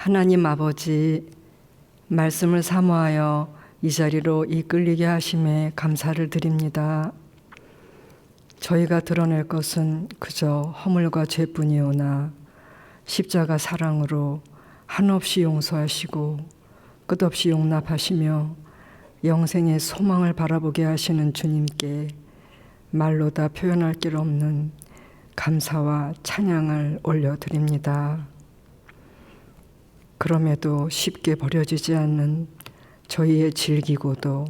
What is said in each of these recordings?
하나님 아버지, 말씀을 사모하여 이 자리로 이끌리게 하심에 감사를 드립니다. 저희가 드러낼 것은 그저 허물과 죄뿐이오나 십자가 사랑으로 한없이 용서하시고 끝없이 용납하시며 영생의 소망을 바라보게 하시는 주님께 말로 다 표현할 길 없는 감사와 찬양을 올려드립니다. 그럼에도 쉽게 버려지지 않는 저희의 질기고도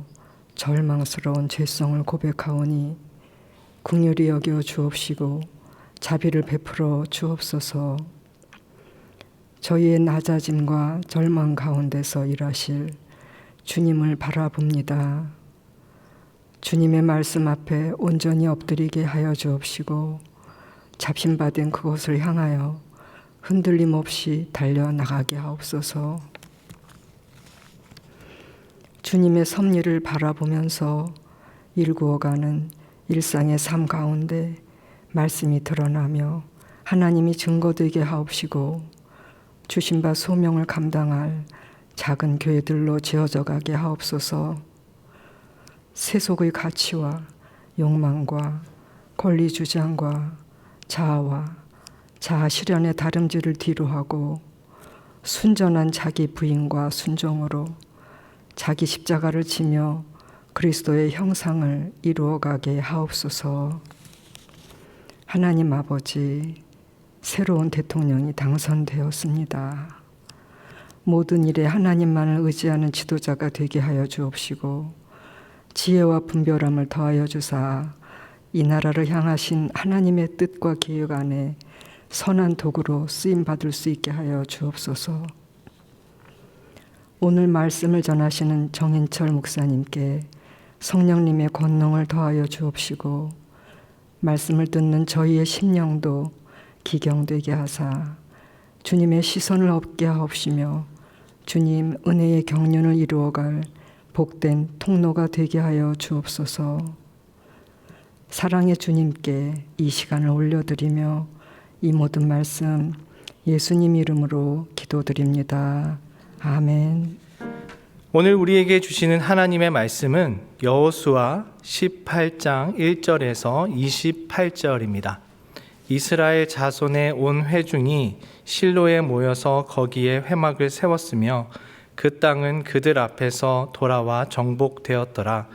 절망스러운 죄성을 고백하오니 긍휼히 여겨 주옵시고 자비를 베풀어 주옵소서. 저희의 낮아짐과 절망 가운데서 일하실 주님을 바라봅니다. 주님의 말씀 앞에 온전히 엎드리게 하여 주옵시고 잡신받은 그곳을 향하여 흔들림 없이 달려나가게 하옵소서. 주님의 섭리를 바라보면서 일구어가는 일상의 삶 가운데 말씀이 드러나며 하나님이 증거되게 하옵시고 주신 바 소명을 감당할 작은 교회들로 지어져 가게 하옵소서. 세속의 가치와 욕망과 권리주장과 자아와 자아 실현의 다름질을 뒤로하고 순전한 자기 부인과 순종으로 자기 십자가를 지며 그리스도의 형상을 이루어가게 하옵소서. 하나님 아버지, 새로운 대통령이 당선되었습니다. 모든 일에 하나님만을 의지하는 지도자가 되게 하여 주옵시고 지혜와 분별함을 더하여 주사 이 나라를 향하신 하나님의 뜻과 계획 안에 선한 도구로 쓰임받을 수 있게 하여 주옵소서. 오늘 말씀을 전하시는 정인철 목사님께 성령님의 권능을 더하여 주옵시고 말씀을 듣는 저희의 심령도 기경되게 하사 주님의 시선을 얻게 하옵시며 주님 은혜의 경륜을 이루어갈 복된 통로가 되게 하여 주옵소서. 사랑의 주님께 이 시간을 올려드리며 이 모든 말씀 예수님 이름으로 기도드립니다. 아멘. 오늘 우리에게 주시는 하나님의 말씀은 여호수아 18장 1절에서 28절입니다. 이스라엘 자손의 온 회중이 실로에 모여서 거기에 회막을 세웠으며 그 땅은 그들 앞에서 돌아와 정복되었더라.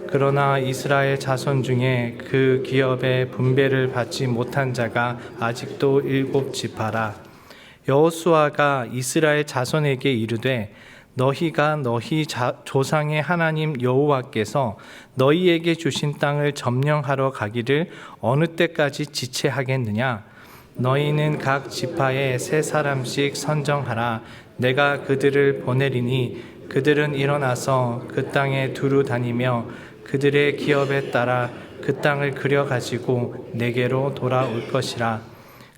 그러나 이스라엘 자손 중에 그 기업의 분배를 받지 못한 자가 아직도 7지파라. 여호수아가 이스라엘 자손에게 이르되 너희가 너희 조상의 하나님 여호와께서 너희에게 주신 땅을 점령하러 가기를 어느 때까지 지체하겠느냐? 너희는 각 지파에 3사람씩 선정하라. 내가 그들을 보내리니 그들은 일어나서 그 땅에 두루 다니며 그들의 기업에 따라 그 땅을 그려가지고 내게로 돌아올 것이라.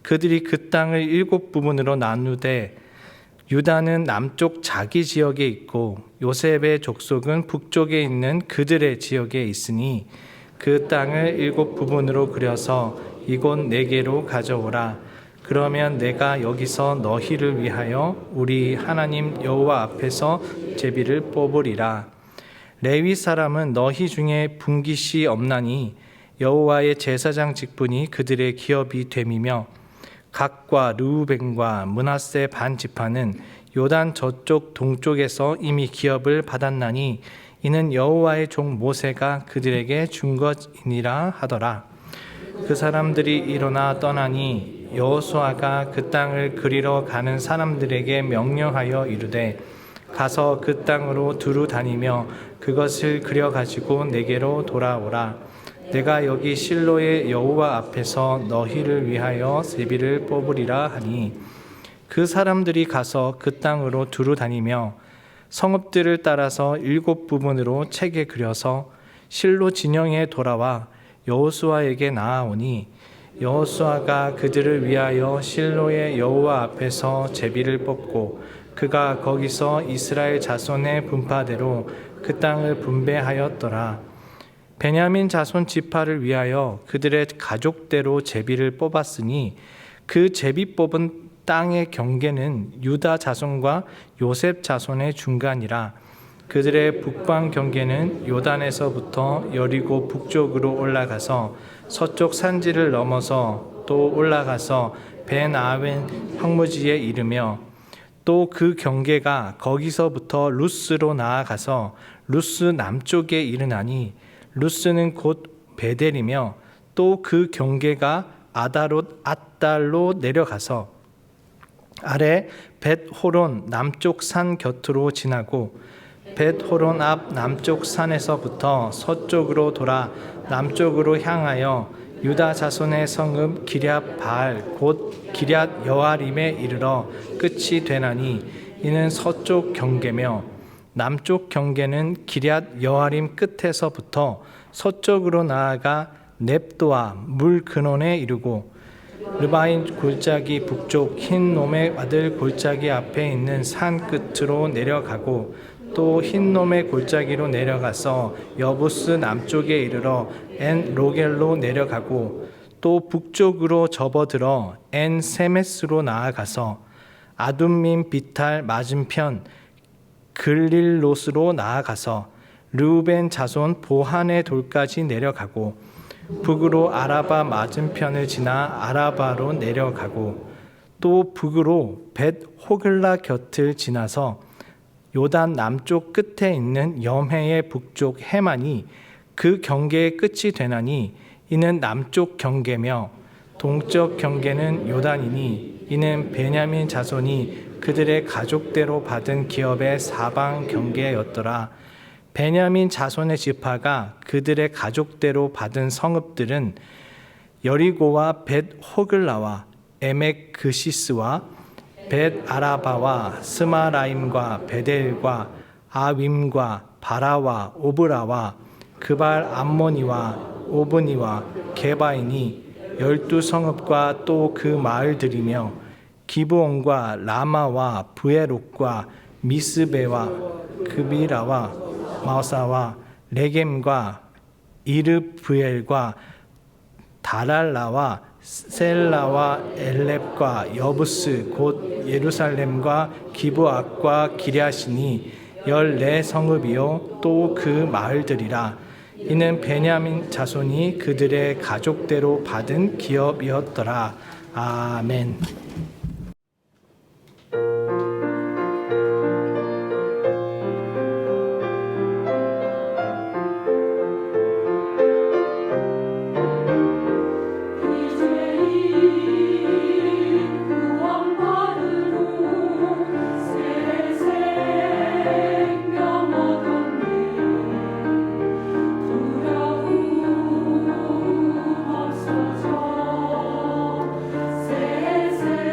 그들이 그 땅을 7부분으로 나누되 유다는 남쪽 자기 지역에 있고 요셉의 족속은 북쪽에 있는 그들의 지역에 있으니 그 땅을 7부분으로 그려서 이곳 내게로 가져오라. 그러면 내가 여기서 너희를 위하여 우리 하나님 여호와 앞에서 제비를 뽑으리라. 레위 사람은 너희 중에 분깃이 없나니 여호와의 제사장 직분이 그들의 기업이 됨이며 gad과 르우벤과 므낫세 반 지파는 요단 저쪽 동쪽에서 이미 기업을 받았나니 이는 여호와의 종 모세가 그들에게 준 것이니라 하더라. 그 사람들이 일어나 떠나니 여호수아가 그 땅을 그리러 가는 사람들에게 명령하여 이르되 가서 그 땅으로 두루 다니며 그것을 그려 가지고 내게로 돌아오라. 내가 여기 실로의 여호와 앞에서 너희를 위하여 제비를 뽑으리라 하니 그 사람들이 가서 그 땅으로 두루 다니며 성읍들을 따라서 7부분으로 책에 그려서 실로 진영에 돌아와 여호수아에게 나아오니 여호수아가 그들을 위하여 실로의 여호와 앞에서 제비를 뽑고 그가 거기서 이스라엘 자손의 분파대로 그 땅을 분배하였더라. 베냐민 자손 지파를 위하여 그들의 가족대로 제비를 뽑았으니 그 제비 뽑은 땅의 경계는 유다 자손과 요셉 자손의 중간이라. 그들의 북방 경계는 요단에서부터 여리고 북쪽으로 올라가서 서쪽 산지를 넘어서 또 올라가서 벤아웬 황무지에 이르며 또 그 경계가 거기서부터 루스로 나아가서 루스 남쪽에 이르나니 루스는 곧 베델이며 또 그 경계가 아다롯 앗달로 내려가서 아래 벳호론 남쪽 산 곁으로 지나고 벳호론 앞 남쪽 산에서부터 서쪽으로 돌아 남쪽으로 향하여 유다 자손의 성읍 기럇 바알 곧 기럇 여아림에 이르러 끝이 되나니 이는 서쪽 경계며 남쪽 경계는 기럇 여아림 끝에서부터 서쪽으로 나아가 넵도아 물 근원에 이르고 르바인 골짜기 북쪽 흰 놈의 아들 골짜기 앞에 있는 산 끝으로 내려가고 또 흰 놈의 골짜기로 내려가서 여부스 남쪽에 이르러 엔 로겔로 내려가고 또 북쪽으로 접어들어 엔 세메스로 나아가서 아둠민 비탈 맞은편 글릴롯으로 나아가서 르우벤 자손 보한의 돌까지 내려가고 북으로 아라바 맞은편을 지나 아라바로 내려가고 또 북으로 벳 호글라 곁을 지나서 요단 남쪽 끝에 있는 염해의 북쪽 해만이 그 경계의 끝이 되나니 이는 남쪽 경계며 동쪽 경계는 요단이니 이는 베냐민 자손이 그들의 가족대로 받은 기업의 사방 경계였더라. 베냐민 자손의 지파가 그들의 가족대로 받은 성읍들은 여리고와 벳 호글라와 에멕 그시스와 벳 아라바와 스마라임과 베델과 아윈과 바라와 오브라와 그발 암모니와 오브니와 게바인이 12성읍과 또 그 마을들이며 기브온과 라마와 부에롯과 미스베와 그비라와 마사와 레겜과 이르브엘과 다랄라와 셀라와 엘렙과 여부스 곧 예루살렘과 기브앗과 기랴시니 14성읍이요 또 그 마을들이라. 이는 베냐민 자손이 그들의 가족대로 받은 기업이었더라. 아멘. 세세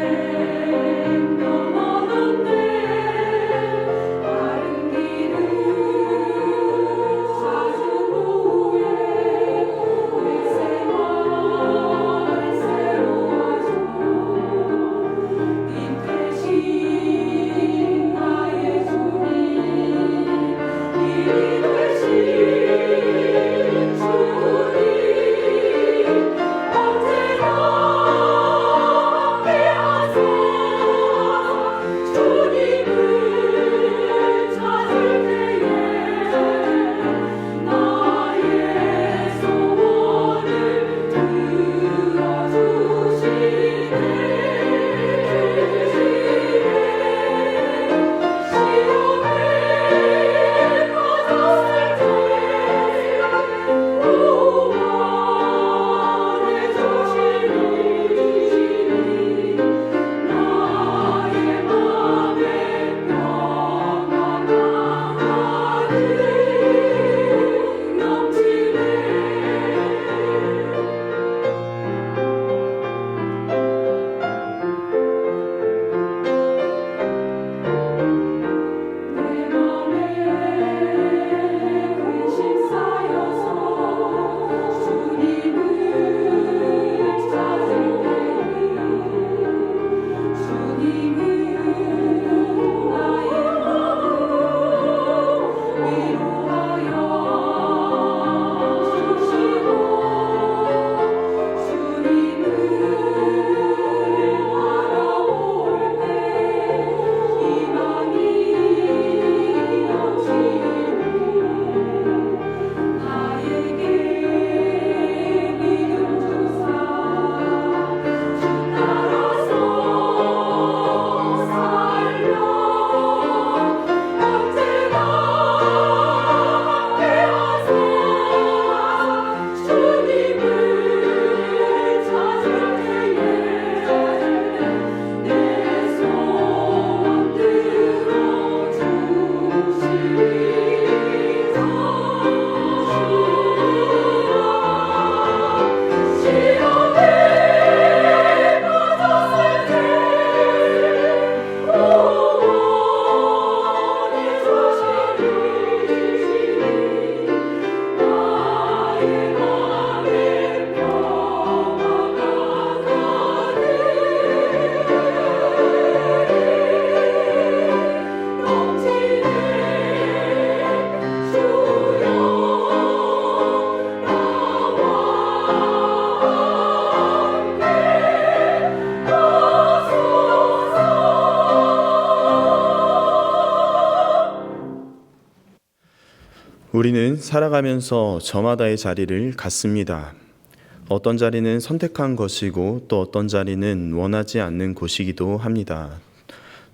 우리는 살아가면서 저마다의 자리를 갖습니다. 어떤 자리는 선택한 것이고 또 어떤 자리는 원하지 않는 곳이기도 합니다.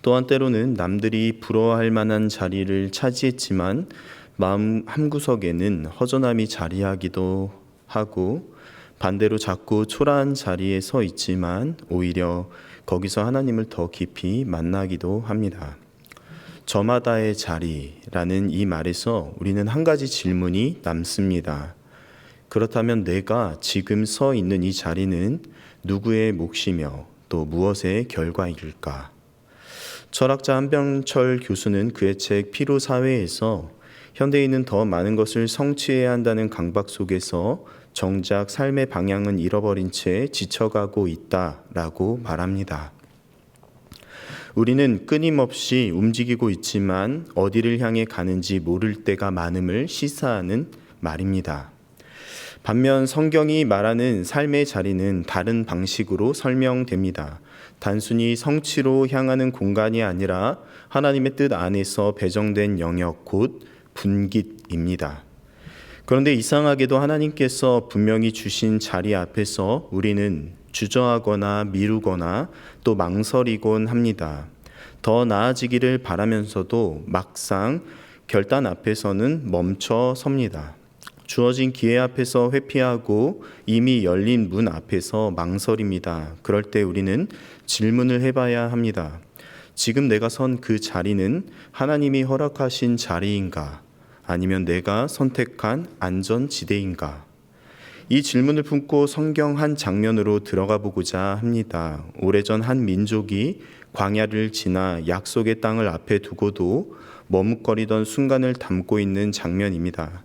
또한 때로는 남들이 부러워할 만한 자리를 차지했지만 마음 한구석에는 허전함이 자리하기도 하고, 반대로 자꾸 초라한 자리에 서 있지만 오히려 거기서 하나님을 더 깊이 만나기도 합니다. 저마다의 자리라는 이 말에서 우리는 한 가지 질문이 남습니다. 그렇다면 내가 지금 서 있는 이 자리는 누구의 몫이며 또 무엇의 결과일까? 철학자 한병철 교수는 그의 책 피로사회에서 현대인은 더 많은 것을 성취해야 한다는 강박 속에서 정작 삶의 방향은 잃어버린 채 지쳐가고 있다라고 말합니다. 우리는 끊임없이 움직이고 있지만 어디를 향해 가는지 모를 때가 많음을 시사하는 말입니다. 반면 성경이 말하는 삶의 자리는 다른 방식으로 설명됩니다. 단순히 성취로 향하는 공간이 아니라 하나님의 뜻 안에서 배정된 영역, 곧 분깃입니다. 그런데 이상하게도 하나님께서 분명히 주신 자리 앞에서 우리는 주저하거나 미루거나 또 망설이곤 합니다. 더 나아지기를 바라면서도 막상 결단 앞에서는 멈춰 섭니다. 주어진 기회 앞에서 회피하고 이미 열린 문 앞에서 망설입니다. 그럴 때 우리는 질문을 해봐야 합니다. 지금 내가 선 그 자리는 하나님이 허락하신 자리인가? 아니면 내가 선택한 안전지대인가? 이 질문을 품고 성경 한 장면으로 들어가 보고자 합니다. 오래전 한 민족이 광야를 지나 약속의 땅을 앞에 두고도 머뭇거리던 순간을 담고 있는 장면입니다.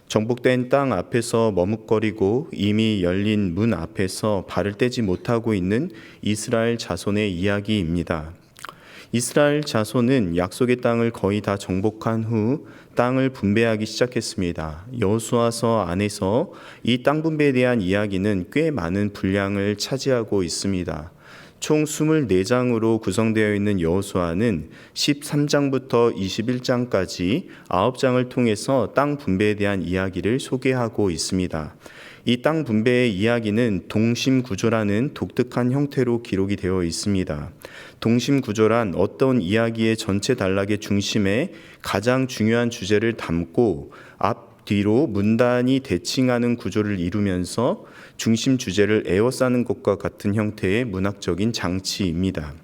정복된 땅 앞에서 머뭇거리고 이미 열린 문 앞에서 발을 떼지 못하고 있는 이스라엘 자손의 이야기입니다. 이스라엘 자손은 약속의 땅을 거의 다 정복한 후 땅을 분배하기 시작했습니다. 여호수아서 안에서 이 땅 분배에 대한 이야기는 꽤 많은 분량을 차지하고 있습니다. 총 24장으로 구성되어 있는 여호수아는 13장부터 21장까지 9장을 통해서 땅 분배에 대한 이야기를 소개하고 있습니다. 이 땅 분배의 이야기는 동심구조라는 독특한 형태로 기록이 되어 있습니다. 동심구조란 어떤 이야기의 전체 단락의 중심에 가장 중요한 주제를 담고 앞, 뒤로 문단이 대칭하는 구조를 이루면서 중심 주제를 에워싸는 것과 같은 형태의 문학적인 장치입니다.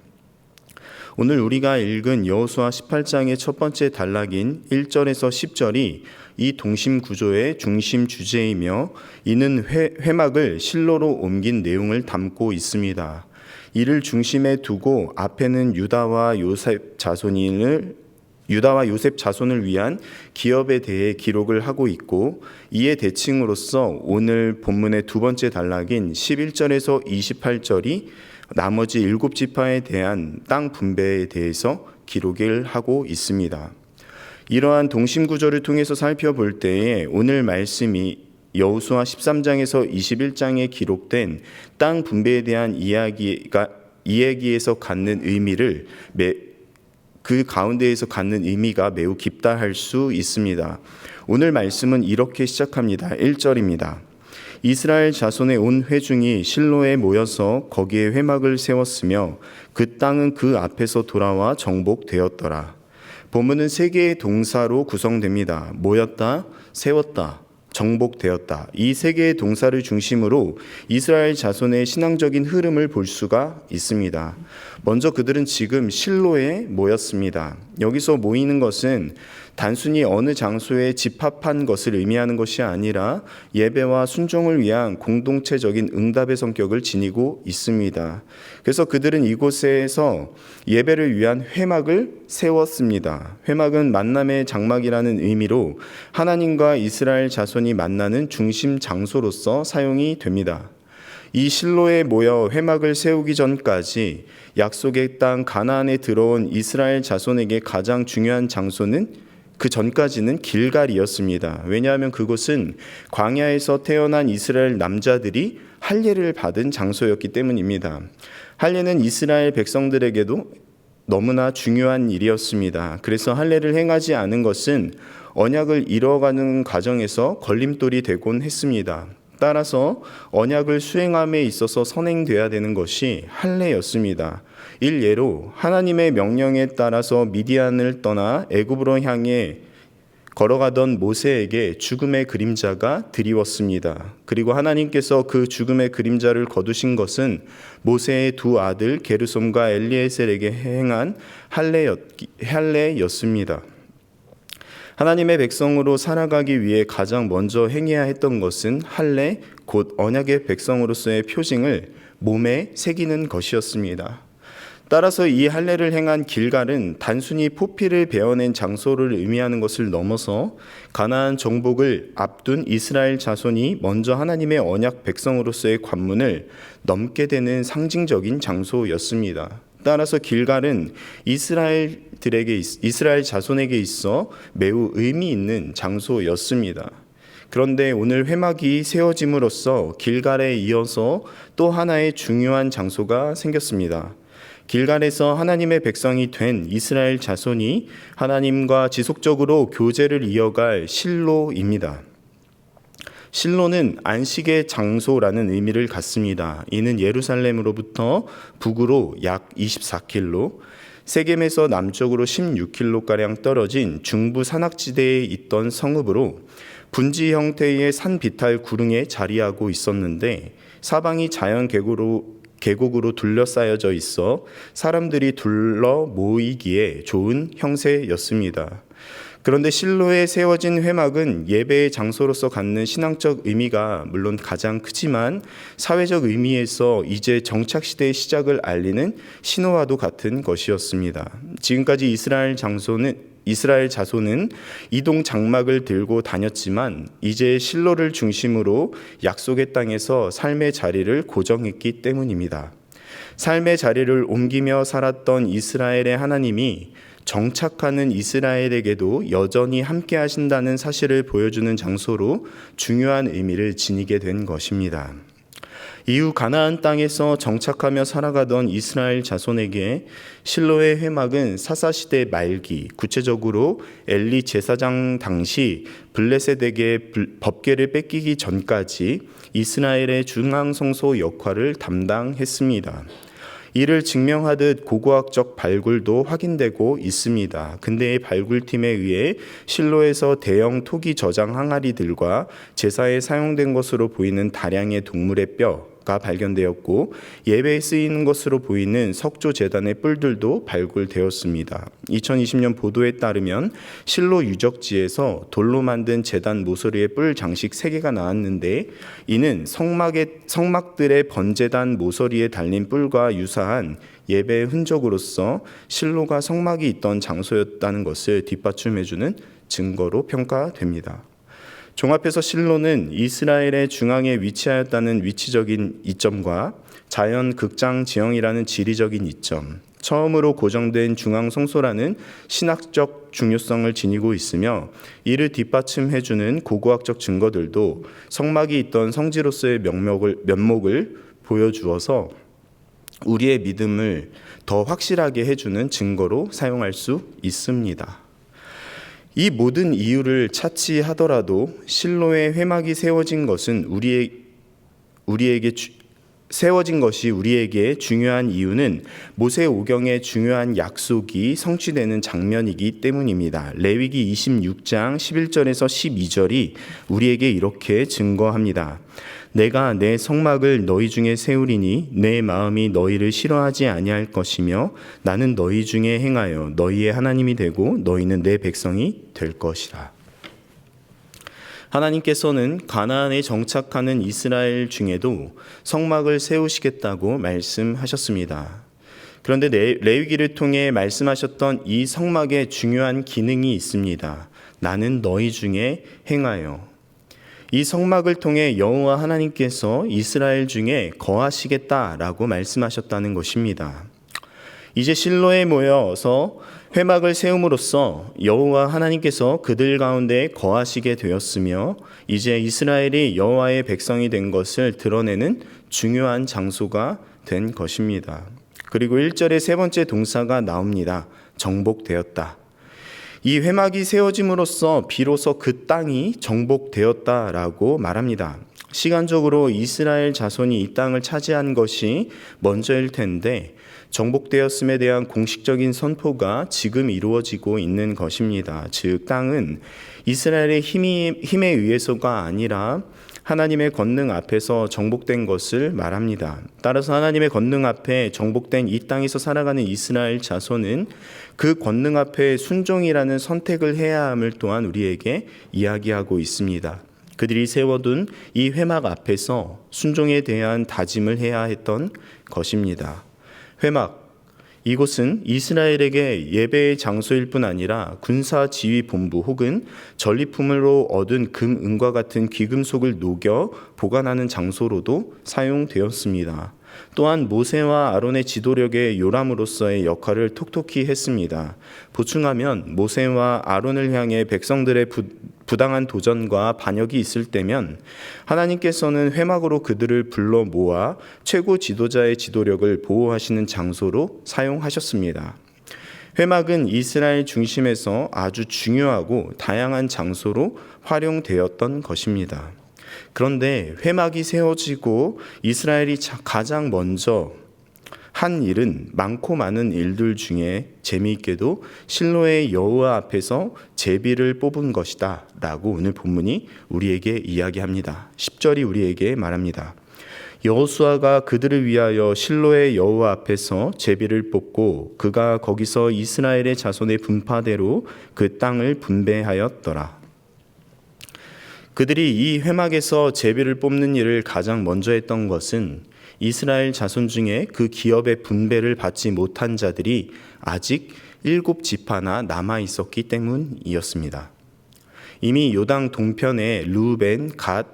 오늘 우리가 읽은 여호수아 18장의 첫 번째 단락인 1절에서 10절이 이 동심 구조의 중심 주제이며 이는 회막을 실로로 옮긴 내용을 담고 있습니다. 이를 중심에 두고 앞에는 유다와 요셉 자손을 위한 기업에 대해 기록을 하고 있고, 이에 대칭으로서 오늘 본문의 두 번째 단락인 11절에서 28절이 나머지 7지파에 대한 땅 분배에 대해서 기록을 하고 있습니다. 이러한 동심 구조를 통해서 살펴볼 때에 오늘 말씀이 여호수아 13장에서 21장에 기록된 땅 분배에 대한 이야기에서 갖는 의미를 그 가운데에서 갖는 의미가 매우 깊다 할 수 있습니다. 오늘 말씀은 이렇게 시작합니다. 1절입니다. 이스라엘 자손의 온 회중이 실로에 모여서 거기에 회막을 세웠으며 그 땅은 그 앞에서 돌아와 정복되었더라. 본문은 세 개의 동사로 구성됩니다. 모였다, 세웠다, 정복되었다. 이 세 개의 동사를 중심으로 이스라엘 자손의 신앙적인 흐름을 볼 수가 있습니다. 먼저 그들은 지금 실로에 모였습니다. 여기서 모이는 것은 단순히 어느 장소에 집합한 것을 의미하는 것이 아니라 예배와 순종을 위한 공동체적인 응답의 성격을 지니고 있습니다. 그래서 그들은 이곳에서 예배를 위한 회막을 세웠습니다. 회막은 만남의 장막이라는 의미로 하나님과 이스라엘 자손이 만나는 중심 장소로서 사용이 됩니다. 이 실로에 모여 회막을 세우기 전까지 약속의 땅 가나안에 들어온 이스라엘 자손에게 가장 중요한 장소는 그 전까지는 길갈이었습니다. 왜냐하면 그곳은 광야에서 태어난 이스라엘 남자들이 할례를 받은 장소였기 때문입니다. 할례는 이스라엘 백성들에게도 너무나 중요한 일이었습니다. 그래서 할례를 행하지 않은 것은 언약을 이뤄가는 과정에서 걸림돌이 되곤 했습니다. 따라서 언약을 수행함에 있어서 선행돼야 되는 것이 할례였습니다. 일예로 하나님의 명령에 따라서 미디안을 떠나 애굽으로 향해 걸어가던 모세에게 죽음의 그림자가 드리웠습니다. 그리고 하나님께서 그 죽음의 그림자를 거두신 것은 모세의 두 아들 게르솜과 엘리에셀에게 행한 할례였습니다. 하나님의 백성으로 살아가기 위해 가장 먼저 행해야 했던 것은 할례, 곧 언약의 백성으로서의 표징을 몸에 새기는 것이었습니다. 따라서 이 할례를 행한 길갈은 단순히 포피를 베어낸 장소를 의미하는 것을 넘어서 가나안 정복을 앞둔 이스라엘 자손이 먼저 하나님의 언약 백성으로서의 관문을 넘게 되는 상징적인 장소였습니다. 따라서 길갈은 이스라엘 자손에게 있어 매우 의미 있는 장소였습니다. 그런데 오늘 회막이 세워짐으로써 길갈에 이어서 또 하나의 중요한 장소가 생겼습니다. 길갈에서 하나님의 백성이 된 이스라엘 자손이 하나님과 지속적으로 교제를 이어갈 실로입니다. 실로는 안식의 장소라는 의미를 갖습니다. 이는 예루살렘으로부터 북으로 약 24km, 세겜에서 남쪽으로 16km가량 떨어진 중부 산악지대에 있던 성읍으로 분지 형태의 산 비탈 구릉에 자리하고 있었는데 사방이 자연 계곡으로 둘러싸여져 있어 사람들이 둘러 모이기에 좋은 형세였습니다. 그런데 실로에 세워진 회막은 예배의 장소로서 갖는 신앙적 의미가 물론 가장 크지만 사회적 의미에서 이제 정착시대의 시작을 알리는 신호와도 같은 것이었습니다. 지금까지 이스라엘 자손은 이동 장막을 들고 다녔지만 이제 실로를 중심으로 약속의 땅에서 삶의 자리를 고정했기 때문입니다. 삶의 자리를 옮기며 살았던 이스라엘의 하나님이 정착하는 이스라엘에게도 여전히 함께 하신다는 사실을 보여주는 장소로 중요한 의미를 지니게 된 것입니다. 이후 가나안 땅에서 정착하며 살아가던 이스라엘 자손에게 실로의 회막은 사사시대 말기, 구체적으로 엘리 제사장 당시 블레셋에게 법궤를 뺏기기 전까지 이스라엘의 중앙성소 역할을 담당했습니다. 이를 증명하듯 고고학적 발굴도 확인되고 있습니다. 근대의 발굴팀에 의해 실로에서 대형 토기 저장 항아리들과 제사에 사용된 것으로 보이는 다량의 동물의 뼈가 발견되었고 예배에 쓰이는 것으로 보이는 석조 제단의 뿔들도 발굴되었습니다. 2020년 보도에 따르면 실로 유적지에서 돌로 만든 제단 모서리의 뿔 장식 3개가 나왔는데 이는 성막들의 번제단 모서리에 달린 뿔과 유사한 예배의 흔적으로서 실로가 성막이 있던 장소였다는 것을 뒷받침해주는 증거로 평가됩니다. 종합해서 실로는 이스라엘의 중앙에 위치하였다는 위치적인 이점과 자연 극장 지형이라는 지리적인 이점, 처음으로 고정된 중앙 성소라는 신학적 중요성을 지니고 있으며 이를 뒷받침해주는 고고학적 증거들도 성막이 있던 성지로서의 면목을 보여주어서 우리의 믿음을 더 확실하게 해주는 증거로 사용할 수 있습니다. 이 모든 이유를 차치하더라도 실로의 회막이 세워진 것은 우리에게 중요한 이유는 모세 오경의 중요한 약속이 성취되는 장면이기 때문입니다. 레위기 26장 11절에서 12절이 우리에게 이렇게 증거합니다. 내가 내 성막을 너희 중에 세우리니 내 마음이 너희를 싫어하지 아니할 것이며 나는 너희 중에 행하여 너희의 하나님이 되고 너희는 내 백성이 될 것이라. 하나님께서는 가나안에 정착하는 이스라엘 중에도 성막을 세우시겠다고 말씀하셨습니다. 그런데 레위기를 통해 말씀하셨던 이 성막에 중요한 기능이 있습니다. 나는 너희 중에 행하여. 이 성막을 통해 여호와 하나님께서 이스라엘 중에 거하시겠다라고 말씀하셨다는 것입니다. 이제 실로에 모여서 회막을 세움으로써 여호와 하나님께서 그들 가운데 거하시게 되었으며 이제 이스라엘이 여호와의 백성이 된 것을 드러내는 중요한 장소가 된 것입니다. 그리고 1절에 세 번째 동사가 나옵니다. 정복되었다. 이 회막이 세워짐으로써 비로소 그 땅이 정복되었다라고 말합니다. 시간적으로 이스라엘 자손이 이 땅을 차지한 것이 먼저일 텐데 정복되었음에 대한 공식적인 선포가 지금 이루어지고 있는 것입니다. 즉 땅은 이스라엘의 힘에 의해서가 아니라 하나님의 권능 앞에서 정복된 것을 말합니다. 따라서 하나님의 권능 앞에 정복된 이 땅에서 살아가는 이스라엘 자손은 그 권능 앞에 순종이라는 선택을 해야 함을 또한 우리에게 이야기하고 있습니다. 그들이 세워둔 이 회막 앞에서 순종에 대한 다짐을 해야 했던 것입니다. 회막, 이곳은 이스라엘에게 예배의 장소일 뿐 아니라 군사지휘본부 혹은 전리품으로 얻은 금, 은과 같은 귀금속을 녹여 보관하는 장소로도 사용되었습니다. 또한 모세와 아론의 지도력의 요람으로서의 역할을 톡톡히 했습니다. 보충하면 모세와 아론을 향해 백성들의 부당한 도전과 반역이 있을 때면 하나님께서는 회막으로 그들을 불러 모아 최고 지도자의 지도력을 보호하시는 장소로 사용하셨습니다. 회막은 이스라엘 중심에서 아주 중요하고 다양한 장소로 활용되었던 것입니다. 그런데 회막이 세워지고 이스라엘이 가장 먼저 한 일은 많고 많은 일들 중에 재미있게도 실로의 여호와 앞에서 제비를 뽑은 것이다 라고 오늘 본문이 우리에게 이야기합니다. 10절이 우리에게 말합니다. 여호수아가 그들을 위하여 실로의 여호와 앞에서 제비를 뽑고 그가 거기서 이스라엘의 자손의 분파대로 그 땅을 분배하였더라. 그들이 이 회막에서 제비를 뽑는 일을 가장 먼저 했던 것은 이스라엘 자손 중에 그 기업의 분배를 받지 못한 자들이 아직 7지파나 남아 있었기 때문이었습니다. 이미 요당 동편에 르우벤, 갓,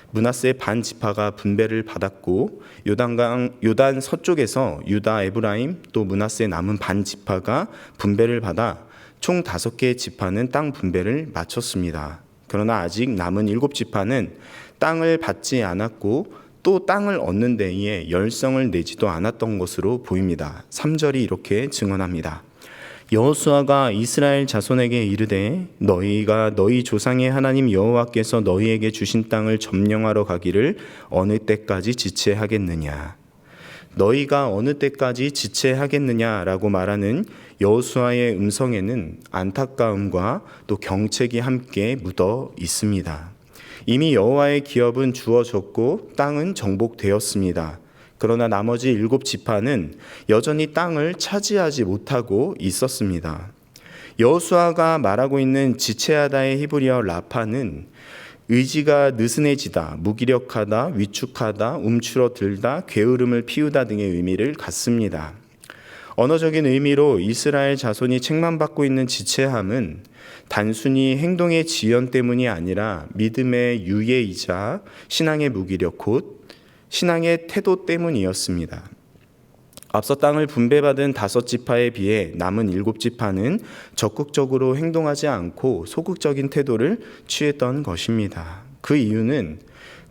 므낫세 반 지파가 분배를 받았고 요단 서쪽에서 유다, 에브라임, 또 므낫세 남은 반 지파가 분배를 받아 총 5개의 지파는 땅 분배를 마쳤습니다. 그러나 아직 남은 7지파는 땅을 받지 않았고 또 땅을 얻는 데에 열성을 내지도 않았던 것으로 보입니다. 3절이 이렇게 증언합니다. 여호수아가 이스라엘 자손에게 이르되 너희가 너희 조상의 하나님 여호와께서 너희에게 주신 땅을 점령하러 가기를 어느 때까지 지체하겠느냐. 너희가 어느 때까지 지체하겠느냐라고 말하는 여호수아의 음성에는 안타까움과 또 경책이 함께 묻어 있습니다. 이미 여호와의 기업은 주어졌고 땅은 정복되었습니다. 그러나 나머지 7지파는 여전히 땅을 차지하지 못하고 있었습니다. 여호수아가 말하고 있는 지체하다의 히브리어 라파는 의지가 느슨해지다, 무기력하다, 위축하다, 움츠러들다, 게으름을 피우다 등의 의미를 갖습니다. 언어적인 의미로 이스라엘 자손이 책망받고 있는 지체함은 단순히 행동의 지연 때문이 아니라 믿음의 유예이자 신앙의 무기력 곧 신앙의 태도 때문이었습니다. 앞서 땅을 분배받은 5지파에 비해 남은 7지파는 적극적으로 행동하지 않고 소극적인 태도를 취했던 것입니다. 그 이유는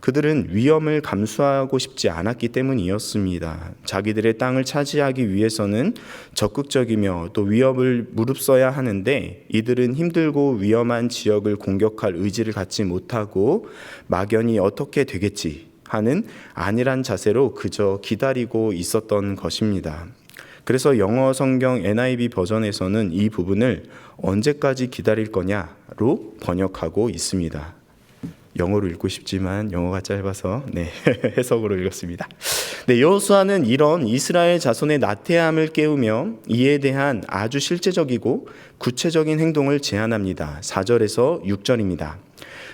그들은 위험을 감수하고 싶지 않았기 때문이었습니다. 자기들의 땅을 차지하기 위해서는 적극적이며 또 위협을 무릅써야 하는데 이들은 힘들고 위험한 지역을 공격할 의지를 갖지 못하고 막연히 어떻게 되겠지 하는 안일한 자세로 그저 기다리고 있었던 것입니다. 그래서 영어 성경 NIV 버전에서는 이 부분을 언제까지 기다릴 거냐로 번역하고 있습니다. 영어로 읽고 싶지만 영어가 짧아서 해석으로 읽었습니다. 여호수아는 이런 이스라엘 자손의 나태함을 깨우며 이에 대한 아주 실제적이고 구체적인 행동을 제안합니다. 4절에서 6절입니다.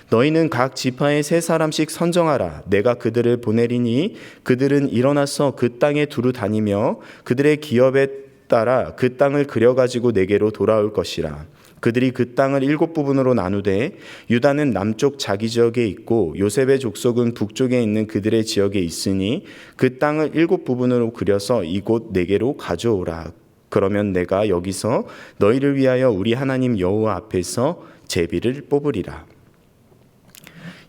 너희는 각 지파에 3사람씩 선정하라. 내가 그들을 보내리니 그들은 일어나서 그 땅에 두루 다니며 그들의 기업에 따라 그 땅을 그려가지고 내게로 돌아올 것이라. 그들이 그 땅을 7부분으로 나누되 유다는 남쪽 자기 지역에 있고 요셉의 족속은 북쪽에 있는 그들의 지역에 있으니 그 땅을 7부분으로 그려서 이곳 내게로 가져오라. 그러면 내가 여기서 너희를 위하여 우리 하나님 여호와 앞에서 제비를 뽑으리라.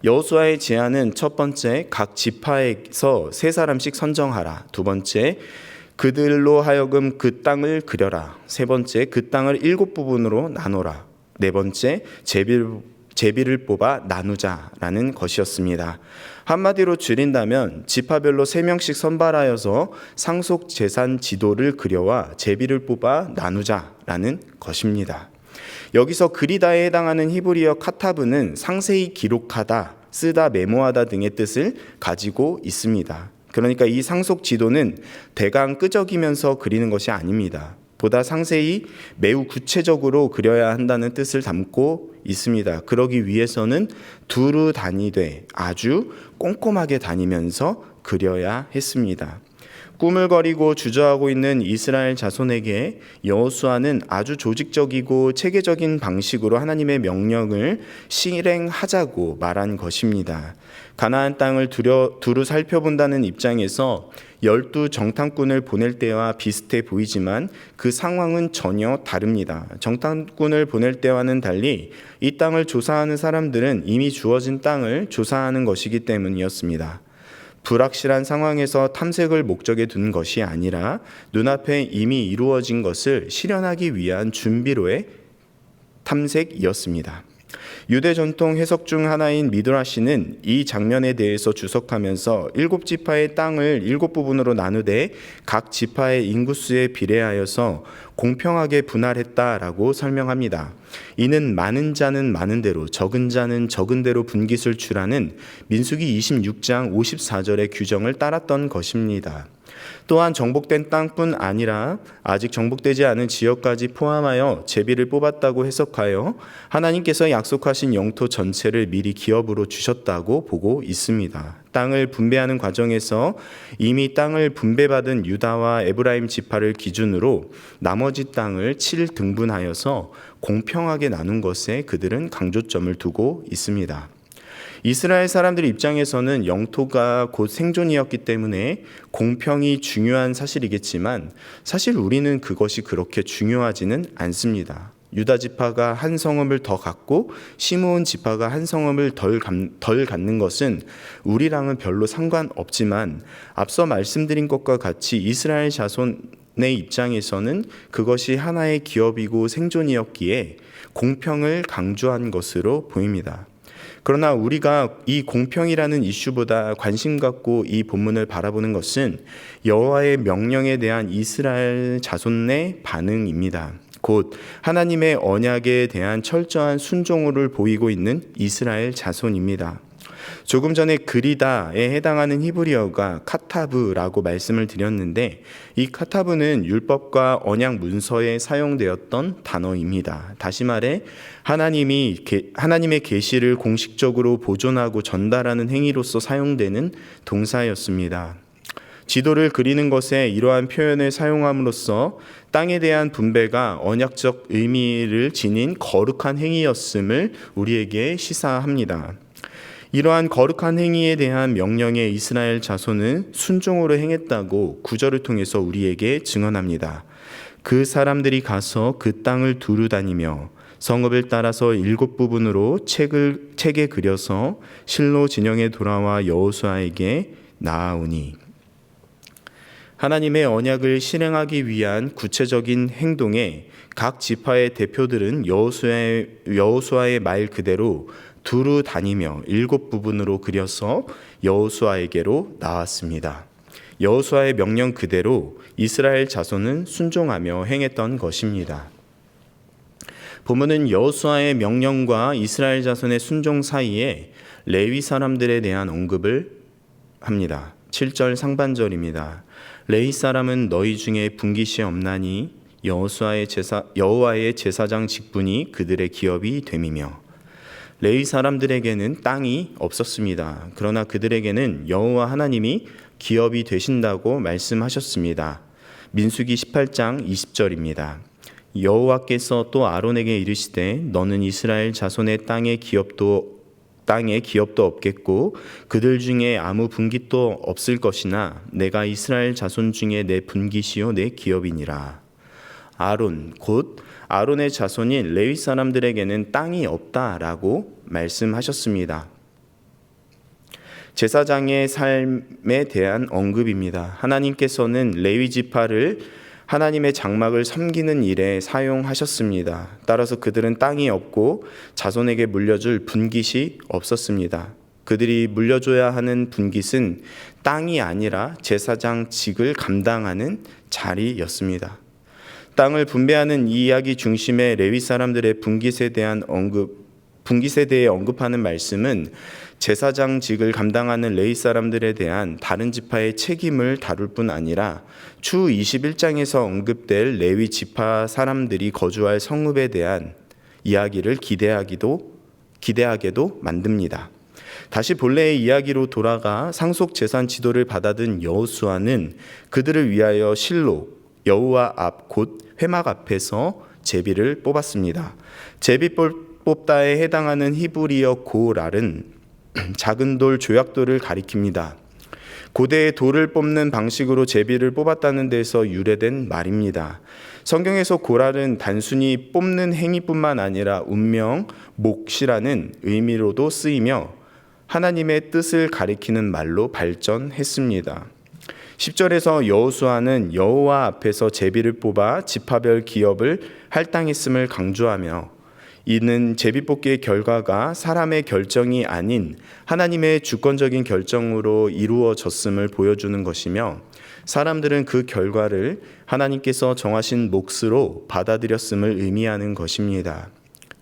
여호수아의 제안은 첫 번째 각 지파에서 3사람씩 선정하라. 두 번째 그들로 하여금 그 땅을 그려라. 세 번째 그 땅을 7부분으로 나눠라 네 번째, 제비를 뽑아 나누자라는 것이었습니다. 한마디로 줄인다면 지파별로 3명씩 선발하여서 상속 재산 지도를 그려와 제비를 뽑아 나누자라는 것입니다. 여기서 그리다에 해당하는 히브리어 카타브는 상세히 기록하다, 쓰다, 메모하다 등의 뜻을 가지고 있습니다. 그러니까 이 상속 지도는 대강 끄적이면서 그리는 것이 아닙니다. 보다 상세히 매우 구체적으로 그려야 한다는 뜻을 담고 있습니다. 그러기 위해서는 두루 다니되 아주 꼼꼼하게 다니면서 그려야 했습니다. 꾸물거리고 주저하고 있는 이스라엘 자손에게 여호수아는 아주 조직적이고 체계적인 방식으로 하나님의 명령을 실행하자고 말한 것입니다. 가나안 땅을 두루 살펴본다는 입장에서 12 정탐꾼을 보낼 때와 비슷해 보이지만 그 상황은 전혀 다릅니다. 정탐꾼을 보낼 때와는 달리 이 땅을 조사하는 사람들은 이미 주어진 땅을 조사하는 것이기 때문이었습니다. 불확실한 상황에서 탐색을 목적에 둔 것이 아니라 눈앞에 이미 이루어진 것을 실현하기 위한 준비로의 탐색이었습니다. 유대 전통 해석 중 하나인 미드라시는 이 장면에 대해서 주석하면서 7지파의 땅을 7부분으로 나누되 각 지파의 인구수에 비례하여서 공평하게 분할했다라고 설명합니다. 이는 많은 자는 많은 대로 적은 자는 적은 대로 분깃을 주라는 민수기 26장 54절의 규정을 따랐던 것입니다. 또한 정복된 땅뿐 아니라 아직 정복되지 않은 지역까지 포함하여 제비를 뽑았다고 해석하여 하나님께서 약속하신 영토 전체를 미리 기업으로 주셨다고 보고 있습니다. 땅을 분배하는 과정에서 이미 땅을 분배받은 유다와 에브라임 지파를 기준으로 나머지 땅을 7등분하여서 공평하게 나눈 것에 그들은 강조점을 두고 있습니다. 이스라엘 사람들 입장에서는 영토가 곧 생존이었기 때문에 공평이 중요한 사실이겠지만 사실 우리는 그것이 그렇게 중요하지는 않습니다. 유다 지파가 한 성읍을 더 갖고 시므온 지파가 한 성읍을 덜 갖는 것은 우리랑은 별로 상관없지만 앞서 말씀드린 것과 같이 이스라엘 자손의 입장에서는 그것이 하나의 기업이고 생존이었기에 공평을 강조한 것으로 보입니다. 그러나 우리가 이 공평이라는 이슈보다 관심 갖고 이 본문을 바라보는 것은 여호와의 명령에 대한 이스라엘 자손의 반응입니다. 곧 하나님의 언약에 대한 철저한 순종을 보이고 있는 이스라엘 자손입니다. 조금 전에 그리다에 해당하는 히브리어가 카타브라고 말씀을 드렸는데 이 카타브는 율법과 언약 문서에 사용되었던 단어입니다. 다시 말해 하나님의 계시를 공식적으로 보존하고 전달하는 행위로서 사용되는 동사였습니다. 지도를 그리는 것에 이러한 표현을 사용함으로써 땅에 대한 분배가 언약적 의미를 지닌 거룩한 행위였음을 우리에게 시사합니다. 이러한 거룩한 행위에 대한 명령에 이스라엘 자손은 순종으로 행했다고 구절을 통해서 우리에게 증언합니다. 그 사람들이 가서 그 땅을 두루 다니며 성읍을 따라서 7부분으로 책에 그려서 실로 진영에 돌아와 여호수아에게 나아오니. 하나님의 언약을 실행하기 위한 구체적인 행동에 각 지파의 대표들은 여호수아의 말 그대로 두루 다니며 7부분으로 그려서 여호수아에게로 나왔습니다. 여호수아의 명령 그대로 이스라엘 자손은 순종하며 행했던 것입니다. 본문은 여호수아의 명령과 이스라엘 자손의 순종 사이에 레위 사람들에 대한 언급을 합니다. 7절 상반절입니다. 레위 사람은 너희 중에 분깃이 없나니 여호와의 제사장 직분이 그들의 기업이 됨이며. 레위 사람들에게는 땅이 없었습니다. 그러나 그들에게는 여호와 하나님이 기업이 되신다고 말씀하셨습니다. 민수기 18장 20절입니다. 여호와께서 또 아론에게 이르시되 너는 이스라엘 자손의 땅에 기업도 없겠고 그들 중에 아무 분깃도 없을 것이나 내가 이스라엘 자손 중에 내 분깃이요 내 기업이니라. 아론 곧 아론의 자손인 레위 사람들에게는 땅이 없다라고 말씀하셨습니다. 제사장의 삶에 대한 언급입니다. 하나님께서는 레위 지파를 하나님의 장막을 섬기는 일에 사용하셨습니다. 따라서 그들은 땅이 없고 자손에게 물려줄 분깃이 없었습니다. 그들이 물려줘야 하는 분깃은 땅이 아니라 제사장직을 감당하는 자리였습니다. 땅을 분배하는 이 이야기 중심의 레위 사람들의 분깃에 대해 언급하는 말씀은 제사장직을 감당하는 레위 사람들에 대한 다른 지파의 책임을 다룰 뿐 아니라 추 21장에서 언급될 레위 지파 사람들이 거주할 성읍에 대한 이야기를 기대하게도 만듭니다. 다시 본래의 이야기로 돌아가 상속 재산 지도를 받아든 여호수아는 그들을 위하여 실로 여호와 앞 곧 회막 앞에서 제비를 뽑았습니다. 제비 뽑다에 해당하는 히브리어 고랄은 작은 돌, 조약돌을 가리킵니다. 고대의 돌을 뽑는 방식으로 제비를 뽑았다는 데서 유래된 말입니다. 성경에서 고랄은 단순히 뽑는 행위뿐만 아니라 운명, 몫이라는 의미로도 쓰이며 하나님의 뜻을 가리키는 말로 발전했습니다. 10절에서 여호수아는 여호와 앞에서 제비를 뽑아 지파별 기업을 할당했음을 강조하며 이는 제비뽑기의 결과가 사람의 결정이 아닌 하나님의 주권적인 결정으로 이루어졌음을 보여주는 것이며 사람들은 그 결과를 하나님께서 정하신 몫으로 받아들였음을 의미하는 것입니다.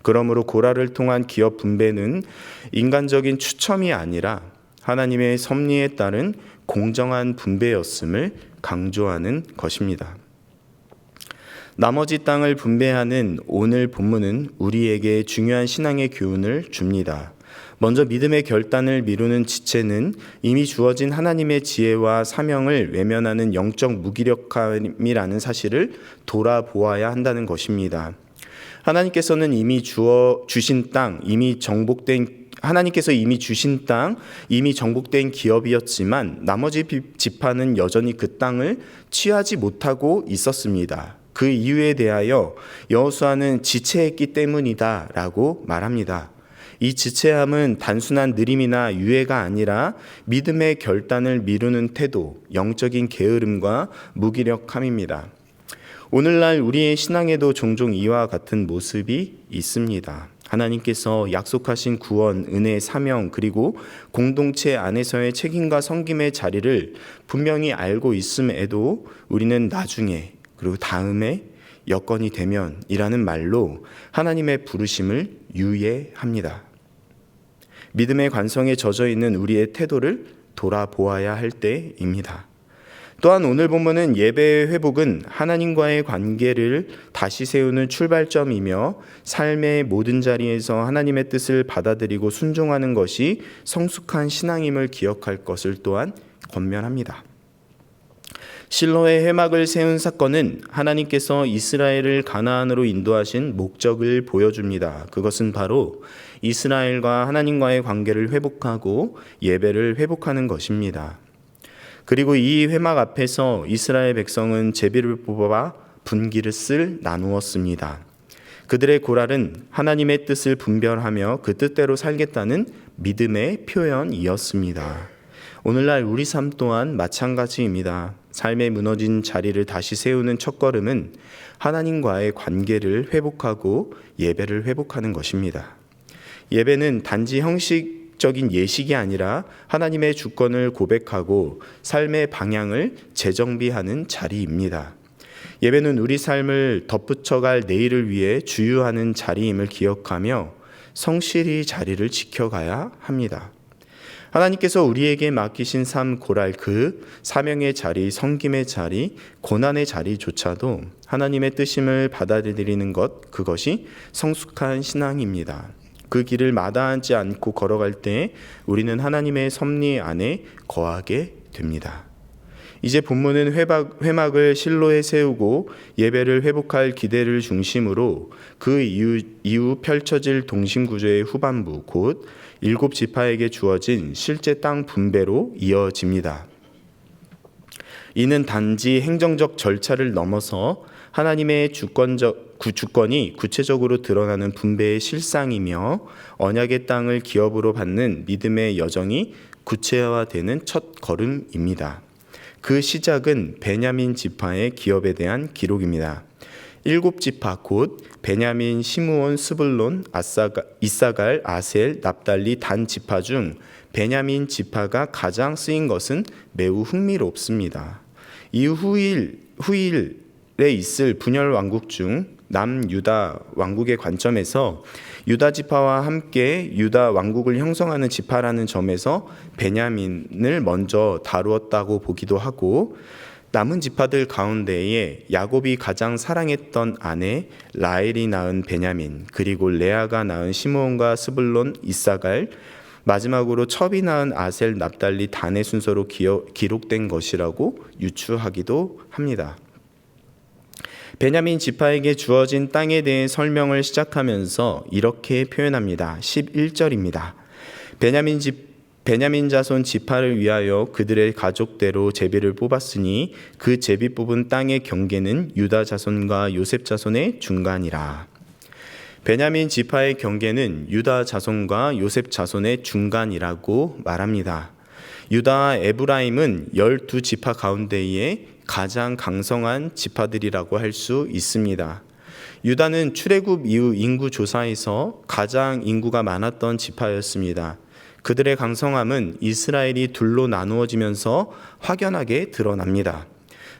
그러므로 고랄을 통한 기업 분배는 인간적인 추첨이 아니라 하나님의 섭리에 따른 공정한 분배였음을 강조하는 것입니다. 나머지 땅을 분배하는 오늘 본문은 우리에게 중요한 신앙의 교훈을 줍니다. 먼저 믿음의 결단을 미루는 지체는 이미 주어진 하나님의 지혜와 사명을 외면하는 영적 무기력함이라는 사실을 돌아보아야 한다는 것입니다. 하나님께서는 이미 주신 땅, 이미 정복된 기업이었지만 나머지 지파는 여전히 그 땅을 취하지 못하고 있었습니다. 그 이유에 대하여 여호수아는 지체했기 때문이다라고 말합니다. 이 지체함은 단순한 느림이나 유예가 아니라 믿음의 결단을 미루는 태도, 영적인 게으름과 무기력함입니다. 오늘날 우리의 신앙에도 종종 이와 같은 모습이 있습니다. 하나님께서 약속하신 구원, 은혜, 사명 그리고 공동체 안에서의 책임과 섬김의 자리를 분명히 알고 있음에도 우리는 나중에 그리고 다음에 여건이 되면이라는 말로 하나님의 부르심을 유예합니다. 믿음의 관성에 젖어 있는 우리의 태도를 돌아보아야 할 때입니다. 또한 오늘 본문은 예배의 회복은 하나님과의 관계를 다시 세우는 출발점이며 삶의 모든 자리에서 하나님의 뜻을 받아들이고 순종하는 것이 성숙한 신앙임을 기억할 것을 또한 권면합니다. 실로의 회막을 세운 사건은 하나님께서 이스라엘을 가나안으로 인도하신 목적을 보여줍니다. 그것은 바로 이스라엘과 하나님과의 관계를 회복하고 예배를 회복하는 것입니다. 그리고 이 회막 앞에서 이스라엘 백성은 제비를 뽑아 분기릇을 나누었습니다. 그들의 고랄은 하나님의 뜻을 분별하며 그 뜻대로 살겠다는 믿음의 표현이었습니다. 오늘날 우리 삶 또한 마찬가지입니다. 삶의 무너진 자리를 다시 세우는 첫걸음은 하나님과의 관계를 회복하고 예배를 회복하는 것입니다. 예배는 단지 형식적인 예식이 아니라 하나님의 주권을 고백하고 삶의 방향을 재정비하는 자리입니다. 예배는 우리 삶을 덧붙여갈 내일을 위해 주유하는 자리임을 기억하며 성실히 자리를 지켜가야 합니다. 하나님께서 우리에게 맡기신 삶 고랄 그 사명의 자리, 섬김의 자리, 고난의 자리조차도 하나님의 뜻임을 받아들이는 것, 그것이 성숙한 신앙입니다. 그 길을 마다하지 않고 걸어갈 때 우리는 하나님의 섭리 안에 거하게 됩니다. 이제 본문은 회막을 실로에 세우고 예배를 회복할 기대를 중심으로 그 이후 펼쳐질 동심구조의 후반부 곧 7지파에게 주어진 실제 땅 분배로 이어집니다. 이는 단지 행정적 절차를 넘어서 하나님의 주권이 구체적으로 드러나는 분배의 실상이며 언약의 땅을 기업으로 받는 믿음의 여정이 구체화되는 첫 걸음입니다. 그 시작은 베냐민 지파의 기업에 대한 기록입니다. 7지파 곧 베냐민, 시므온, 스불론, 이사갈, 아셀, 납달리, 단 지파 중 베냐민 지파가 가장 쓰인 것은 매우 흥미롭습니다. 이 후일에 있을 분열 왕국 중 남유다 왕국의 관점에서 유다 지파와 함께 유다 왕국을 형성하는 지파라는 점에서 베냐민을 먼저 다루었다고 보기도 하고, 남은 지파들 가운데에 야곱이 가장 사랑했던 아내 라헬이 낳은 베냐민, 그리고 레아가 낳은 시므온과 스불론, 이사갈, 마지막으로 첩이 낳은 아셀, 납달리, 단의 순서로 기록된 것이라고 유추하기도 합니다. 베냐민 지파에게 주어진 땅에 대해 설명을 시작하면서 이렇게 표현합니다. 11절입니다. 베냐민 자손 지파를 위하여 그들의 가족대로 제비를 뽑았으니 그 제비 뽑은 땅의 경계는 유다 자손과 요셉 자손의 중간이라. 베냐민 지파의 경계는 유다 자손과 요셉 자손의 중간이라고 말합니다. 유다와 에브라임은 12지파 가운데에 가장 강성한 지파들이라고 할 수 있습니다. 유다는 출애굽 이후 인구 조사에서 가장 인구가 많았던 지파였습니다. 그들의 강성함은 이스라엘이 둘로 나누어지면서 확연하게 드러납니다.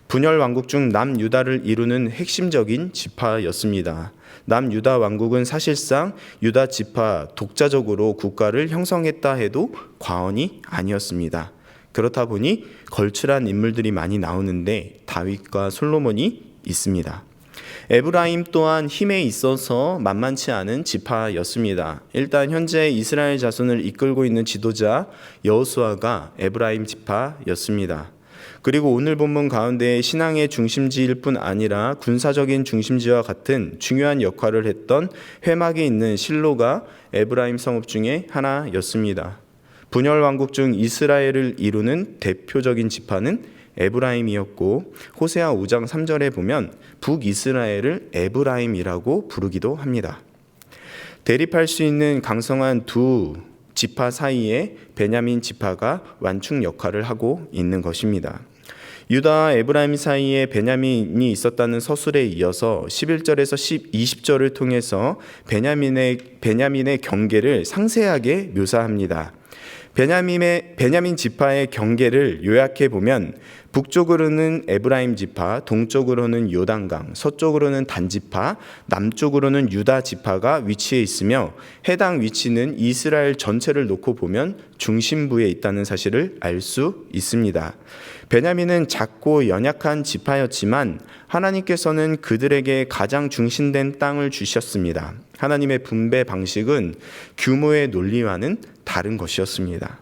분열 왕국 중 남유다를 이루는 핵심적인 지파였습니다. 남유다 왕국은 사실상 유다 지파 독자적으로 국가를 형성했다 해도 과언이 아니었습니다. 그렇다 보니 걸출한 인물들이 많이 나오는데 다윗과 솔로몬이 있습니다. 에브라임 또한 힘에 있어서 만만치 않은 지파였습니다. 일단 현재 이스라엘 자손을 이끌고 있는 지도자 여호수아가 에브라임 지파였습니다. 그리고 오늘 본문 가운데 신앙의 중심지일 뿐 아니라 군사적인 중심지와 같은 중요한 역할을 했던 회막에 있는 실로가 에브라임 성읍 중에 하나였습니다. 분열 왕국 중 이스라엘을 이루는 대표적인 지파는 에브라임이었고, 호세아 5장 3절에 보면 북이스라엘을 에브라임이라고 부르기도 합니다. 대립할 수 있는 강성한 두 지파 사이에 베냐민 지파가 완충 역할을 하고 있는 것입니다. 유다와 에브라임 사이에 베냐민이 있었다는 서술에 이어서 11절에서 20절을 통해서 베냐민의 경계를 상세하게 묘사합니다. 베냐민 지파의 경계를 요약해 보면 북쪽으로는 에브라임 지파, 동쪽으로는 요단강, 서쪽으로는 단 지파, 남쪽으로는 유다 지파가 위치해 있으며, 해당 위치는 이스라엘 전체를 놓고 보면 중심부에 있다는 사실을 알 수 있습니다. 베냐민은 작고 연약한 지파였지만 하나님께서는 그들에게 가장 중심된 땅을 주셨습니다. 하나님의 분배 방식은 규모의 논리와는 다른 것이었습니다.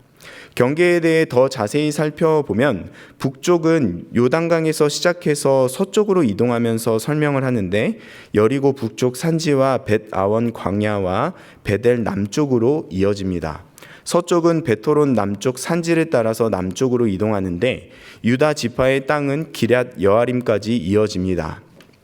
경계에 대해 더 자세히 살펴보면 북쪽은 요단강에서 시작해서 서쪽으로 이동하면서 설명을 하는데, 여리고 북쪽 산지와 벳아원 광야와 베델 남쪽으로 이어집니다. 서쪽은 베토론 남쪽 산지를 따라서 남쪽으로 이동하는데, 유다 지파의 땅은 기럇 여아림까지 이어집니다.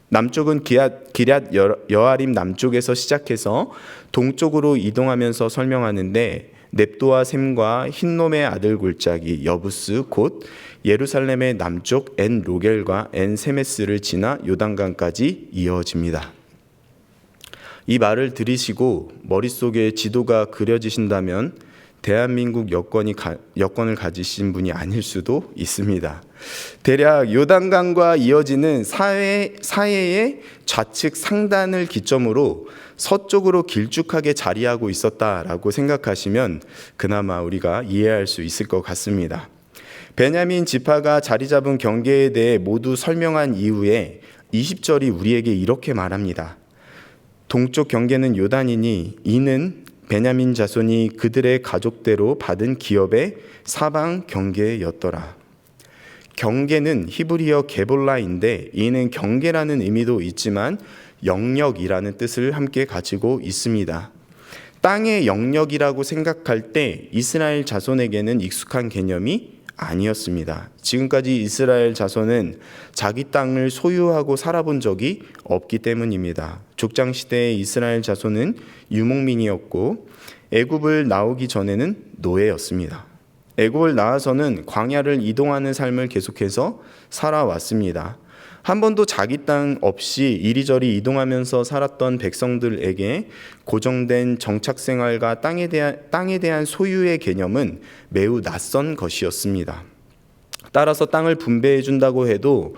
남쪽은 기럇 여아림 남쪽에서 시작해서 동쪽으로 이동하면서 설명하는데, 넵도와 셈과 흰놈의 아들 골짜기 여부스 곧 예루살렘의 남쪽 엔 로겔과 엔 세메스를 지나 요단강까지 이어집니다. 이 말을 들으시고 머릿속에 지도가 그려지신다면 대한민국 여권을 가지신 분이 아닐 수도 있습니다. 대략 요단강과 이어지는 사해의 좌측 상단을 기점으로 서쪽으로 길쭉하게 자리하고 있었다라고 생각하시면 그나마 우리가 이해할 수 있을 것 같습니다. 베냐민 지파가 자리 잡은 경계에 대해 모두 설명한 이후에 20절이 우리에게 이렇게 말합니다. 동쪽 경계는 요단이니 이는 베냐민 자손이 그들의 가족대로 받은 기업의 사방 경계였더라. 경계는 히브리어 게볼라인데 이는 경계라는 의미도 있지만 영역이라는 뜻을 함께 가지고 있습니다. 땅의 영역이라고 생각할 때 이스라엘 자손에게는 익숙한 개념이 아니었습니다. 지금까지 이스라엘 자손은 자기 땅을 소유하고 살아본 적이 없기 때문입니다. 족장 시대의 이스라엘 자손은 유목민이었고 애굽을 나오기 전에는 노예였습니다. 애굽을 나와서는 광야를 이동하는 삶을 계속해서 살아왔습니다. 한 번도 자기 땅 없이 이리저리 이동하면서 살았던 백성들에게 고정된 정착 생활과 땅에 대한 소유의 개념은 매우 낯선 것이었습니다. 따라서 땅을 분배해 준다고 해도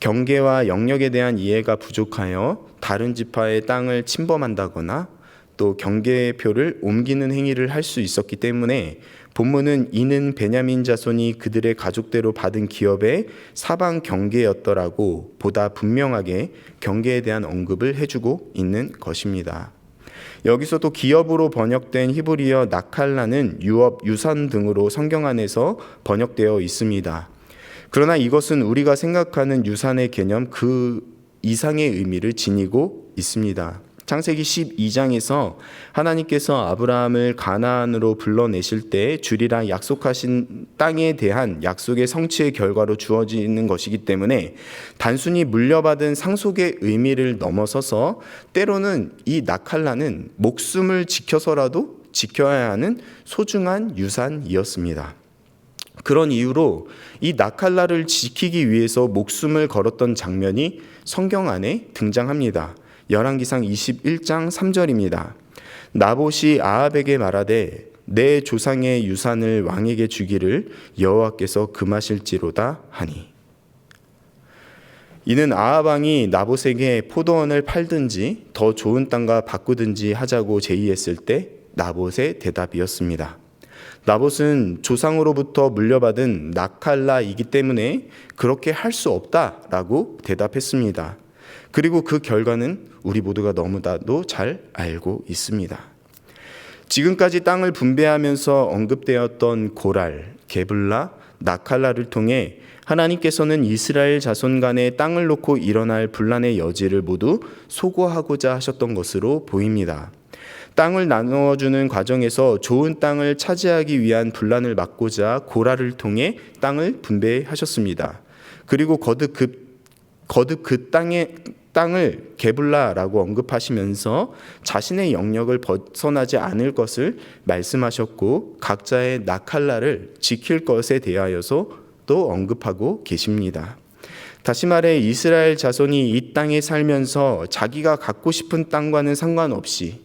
경계와 영역에 대한 이해가 부족하여 다른 지파의 땅을 침범한다거나 또 경계표를 옮기는 행위를 할 수 있었기 때문에 본문은 이는 베냐민 자손이 그들의 가족대로 받은 기업의 사방 경계였더라고 보다 분명하게 경계에 대한 언급을 해주고 있는 것입니다. 여기서 또 기업으로 번역된 히브리어 나칼라는 유업, 유산 등으로 성경 안에서 번역되어 있습니다. 그러나 이것은 우리가 생각하는 유산의 개념 그 이상의 의미를 지니고 있습니다. 창세기 12장에서 하나님께서 아브라함을 가나안으로 불러내실 때 주리라 약속하신 땅에 대한 약속의 성취의 결과로 주어지는 것이기 때문에 단순히 물려받은 상속의 의미를 넘어서서 때로는 이 나칼라는 목숨을 지켜서라도 지켜야 하는 소중한 유산이었습니다. 그런 이유로 이 나칼라를 지키기 위해서 목숨을 걸었던 장면이 성경 안에 등장합니다. 열왕기상 21장 3절입니다. 나봇이 아합에게 말하되 내 조상의 유산을 왕에게 주기를 여호와께서 금하실지로다 하니. 이는 아합 왕이 나봇에게 포도원을 팔든지 더 좋은 땅과 바꾸든지 하자고 제의했을 때 나봇의 대답이었습니다. 나봇은 조상으로부터 물려받은 나칼라이기 때문에 그렇게 할 수 없다라고 대답했습니다. 그리고 그 결과는 우리 모두가 너무나도 잘 알고 있습니다. 지금까지 땅을 분배하면서 언급되었던 고랄, 게블라, 나칼라를 통해 하나님께서는 이스라엘 자손 간에 땅을 놓고 일어날 분란의 여지를 모두 소거하고자 하셨던 것으로 보입니다. 땅을 나누어주는 과정에서 좋은 땅을 차지하기 위한 분란을 막고자 고랄을 통해 땅을 분배하셨습니다. 그리고 거듭 그 땅을 게블라라고 언급하시면서 자신의 영역을 벗어나지 않을 것을 말씀하셨고 각자의 나칼라를 지킬 것에 대하여서도 언급하고 계십니다. 다시 말해 이스라엘 자손이 이 땅에 살면서 자기가 갖고 싶은 땅과는 상관없이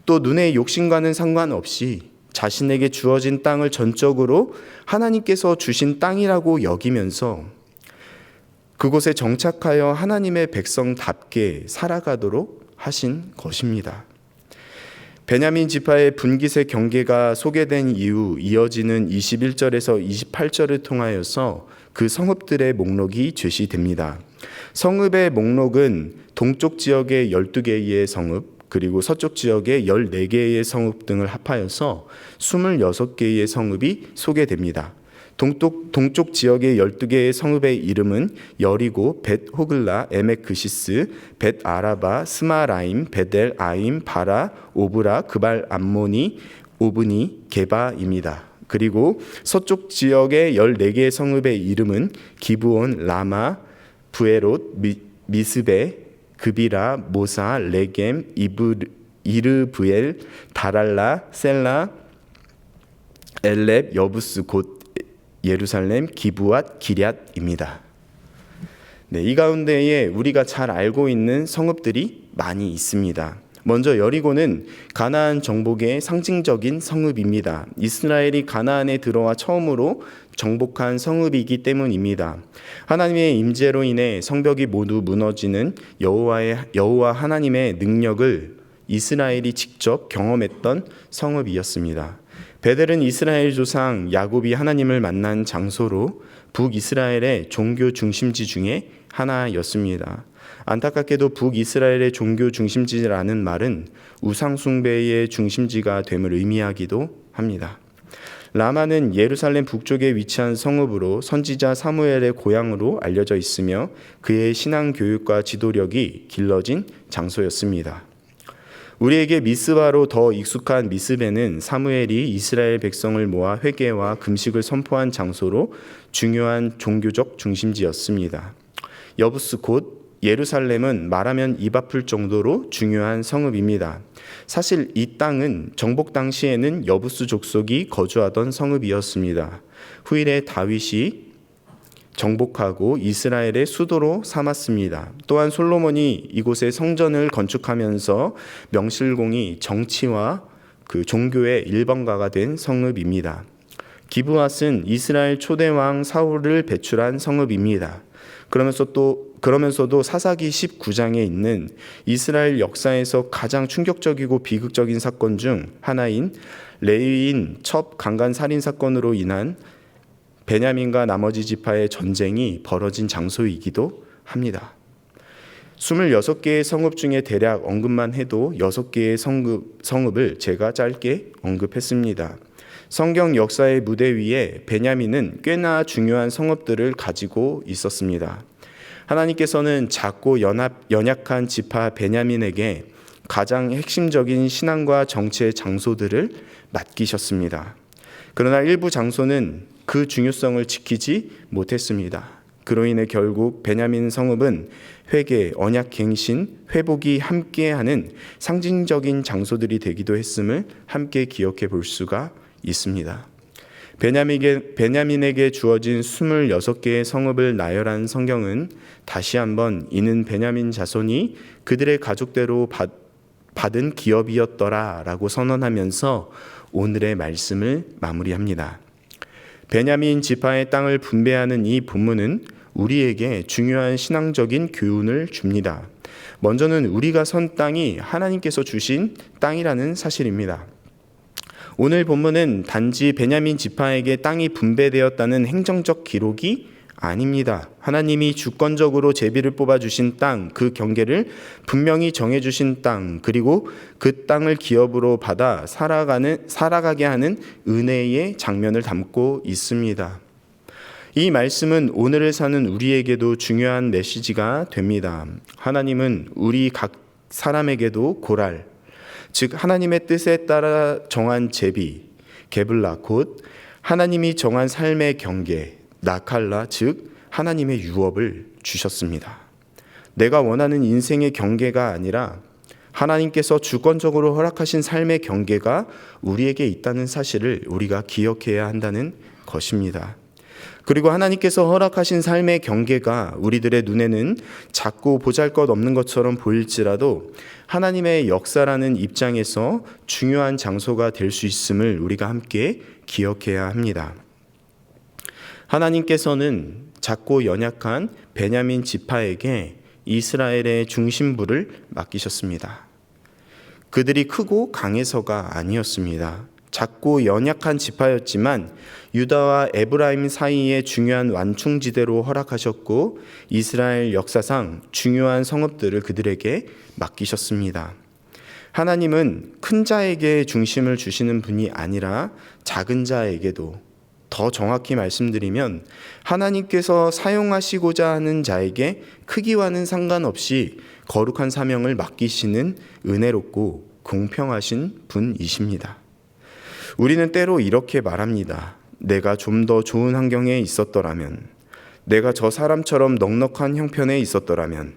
또 눈의 욕심과는 상관없이 자신에게 주어진 땅을 전적으로 하나님께서 주신 땅이라고 여기면서 그곳에 정착하여 하나님의 백성답게 살아가도록 하신 것입니다. 베냐민 지파의 분깃의 경계가 소개된 이후 이어지는 21절에서 28절을 통하여서 그 성읍들의 목록이 제시됩니다. 성읍의 목록은 동쪽 지역의 12개의 성읍, 그리고 서쪽 지역의 14개의 성읍 등을 합하여서 26개의 성읍이 소개됩니다. 동쪽 지역의 12개의 성읍의 이름은 여리고, 벳 호글라, 에메크시스, 벳 아라바, 스마라임, 베델, 아임, 바라, 오브라, 그발 암모니, 오브니, 게바입니다. 그리고 서쪽 지역의 14개의 성읍의 이름은 기브온, 라마, 부에롯, 미스베, 그비라, 모사, 레겜, 이르브엘, 다랄라, 셀라, 엘렙, 여부스, 곧 예루살렘, 기브앗, 기럇입니다. 네, 이 가운데에 우리가 잘 알고 있는 성읍들이 많이 있습니다. 먼저 여리고는 가나안 정복의 상징적인 성읍입니다. 이스라엘이 가나안에 들어와 처음으로 정복한 성읍이기 때문입니다. 하나님의 임재로 인해 성벽이 모두 무너지는 여호와 하나님의 능력을 이스라엘이 직접 경험했던 성읍이었습니다. 베델은 이스라엘 조상 야곱이 하나님을 만난 장소로 북이스라엘의 종교 중심지 중에 하나였습니다. 안타깝게도 북이스라엘의 종교 중심지라는 말은 우상숭배의 중심지가 됨을 의미하기도 합니다. 라마는 예루살렘 북쪽에 위치한 성읍으로 선지자 사무엘의 고향으로 알려져 있으며 그의 신앙 교육과 지도력이 길러진 장소였습니다. 우리에게 미스바로 더 익숙한 미스베는 사무엘이 이스라엘 백성을 모아 회개와 금식을 선포한 장소로 중요한 종교적 중심지였습니다. 여부스 곧 예루살렘은 말하면 입 아플 정도로 중요한 성읍입니다. 사실 이 땅은 정복 당시에는 여부스 족속이 거주하던 성읍이었습니다. 후일에 다윗이 정복하고 이스라엘의 수도로 삼았습니다. 또한 솔로몬이 이곳에 성전을 건축하면서 명실공히 정치와 그 종교의 일번가가 된 성읍입니다. 기브앗은 이스라엘 초대왕 사울을 배출한 성읍입니다. 그러면서도 사사기 19장에 있는 이스라엘 역사에서 가장 충격적이고 비극적인 사건 중 하나인 레위인 첩 강간 살인 사건으로 인한 베냐민과 나머지 지파의 전쟁이 벌어진 장소이기도 합니다. 26개의 성읍 중에 대략 언급만 해도 6개의 성읍을 제가 짧게 언급했습니다. 성경 역사의 무대 위에 베냐민은 꽤나 중요한 성읍들을 가지고 있었습니다. 하나님께서는 작고 연약한 지파 베냐민에게 가장 핵심적인 신앙과 정치의 장소들을 맡기셨습니다. 그러나 일부 장소는 그 중요성을 지키지 못했습니다. 그로 인해 결국 베냐민 성읍은 회개, 언약갱신, 회복이 함께하는 상징적인 장소들이 되기도 했음을 함께 기억해 볼 수가 있습니다. 베냐민에게 주어진 26개의 성읍을 나열한 성경은 다시 한번 이는 베냐민 자손이 그들의 가족대로 받은 기업이었더라라고 선언하면서 오늘의 말씀을 마무리합니다. 베냐민 지파의 땅을 분배하는 이 본문은 우리에게 중요한 신앙적인 교훈을 줍니다. 먼저는 우리가 선 땅이 하나님께서 주신 땅이라는 사실입니다. 오늘 본문은 단지 베냐민 지파에게 땅이 분배되었다는 행정적 기록이 아닙니다. 하나님이 주권적으로 제비를 뽑아주신 땅, 그 경계를 분명히 정해주신 땅, 그리고 그 땅을 기업으로 받아 살아가게 하는 은혜의 장면을 담고 있습니다. 이 말씀은 오늘을 사는 우리에게도 중요한 메시지가 됩니다. 하나님은 우리 각 사람에게도 고랄, 즉 하나님의 뜻에 따라 정한 제비, 게블라, 곧 하나님이 정한 삶의 경계, 나칼라, 즉 하나님의 유업을 주셨습니다. 내가 원하는 인생의 경계가 아니라 하나님께서 주권적으로 허락하신 삶의 경계가 우리에게 있다는 사실을 우리가 기억해야 한다는 것입니다. 그리고 하나님께서 허락하신 삶의 경계가 우리들의 눈에는 작고 보잘것없는 것처럼 보일지라도 하나님의 역사라는 입장에서 중요한 장소가 될 수 있음을 우리가 함께 기억해야 합니다. 하나님께서는 작고 연약한 베냐민 지파에게 이스라엘의 중심부를 맡기셨습니다. 그들이 크고 강해서가 아니었습니다. 작고 연약한 지파였지만 유다와 에브라임 사이의 중요한 완충지대로 허락하셨고 이스라엘 역사상 중요한 성읍들을 그들에게 맡기셨습니다. 하나님은 큰 자에게 중심을 주시는 분이 아니라 작은 자에게도, 더 정확히 말씀드리면 하나님께서 사용하시고자 하는 자에게 크기와는 상관없이 거룩한 사명을 맡기시는 은혜롭고 공평하신 분이십니다. 우리는 때로 이렇게 말합니다. 내가 좀 더 좋은 환경에 있었더라면, 내가 저 사람처럼 넉넉한 형편에 있었더라면,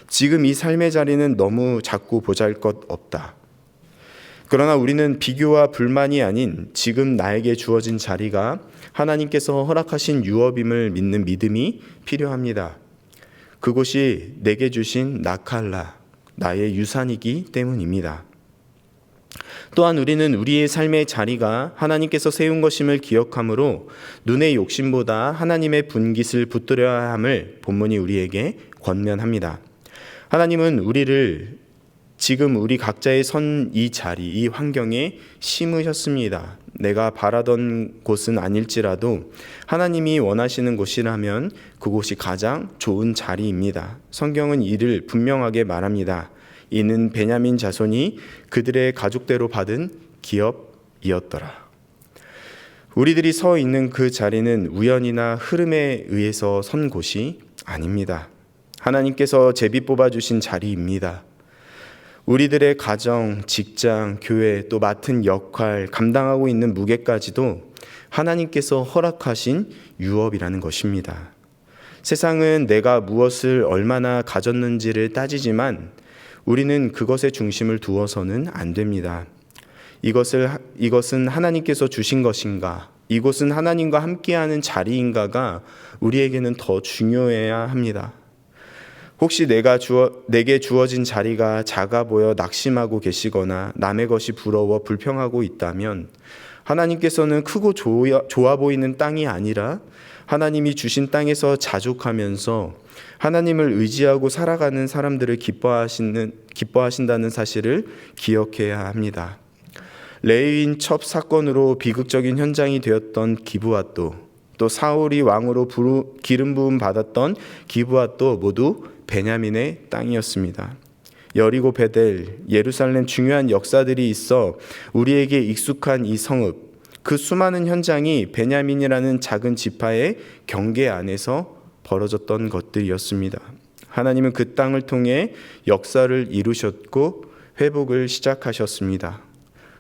지금 이 삶의 자리는 너무 작고 보잘것없다. 그러나 우리는 비교와 불만이 아닌 지금 나에게 주어진 자리가 하나님께서 허락하신 유업임을 믿는 믿음이 필요합니다. 그곳이 내게 주신 나칼라, 나의 유산이기 때문입니다. 또한 우리는 우리의 삶의 자리가 하나님께서 세운 것임을 기억하므로 눈의 욕심보다 하나님의 분깃을 붙들어야 함을 본문이 우리에게 권면합니다. 하나님은 우리를 지금 우리 각자의 선 이 자리, 이 환경에 심으셨습니다. 내가 바라던 곳은 아닐지라도 하나님이 원하시는 곳이라면 그곳이 가장 좋은 자리입니다. 성경은 이를 분명하게 말합니다. 이는 베냐민 자손이 그들의 가족대로 받은 기업이었더라. 우리들이 서 있는 그 자리는 우연이나 흐름에 의해서 선 곳이 아닙니다. 하나님께서 제비 뽑아주신 자리입니다. 우리들의 가정, 직장, 교회, 또 맡은 역할, 감당하고 있는 무게까지도 하나님께서 허락하신 유업이라는 것입니다. 세상은 내가 무엇을 얼마나 가졌는지를 따지지만 우리는 그것에 중심을 두어서는 안 됩니다. 이것은 하나님께서 주신 것인가? 이곳은 하나님과 함께하는 자리인가가 우리에게는 더 중요해야 합니다. 혹시 내게 주어진 자리가 작아 보여 낙심하고 계시거나 남의 것이 부러워 불평하고 있다면 하나님께서는 크고 좋아 보이는 땅이 아니라 하나님이 주신 땅에서 자족하면서 하나님을 의지하고 살아가는 사람들을 기뻐하신다는 사실을 기억해야 합니다. 레위인 첩 사건으로 비극적인 현장이 되었던 기브앗도, 또 사울이 왕으로 기름 부음 받았던 기브앗도 모두 베냐민의 땅이었습니다. 여리고, 베델, 예루살렘 중요한 역사들이 있어 우리에게 익숙한 이 성읍, 그 수많은 현장이 베냐민이라는 작은 지파의 경계 안에서 벌어졌던 것들이었습니다. 하나님은 그 땅을 통해 역사를 이루셨고 회복을 시작하셨습니다.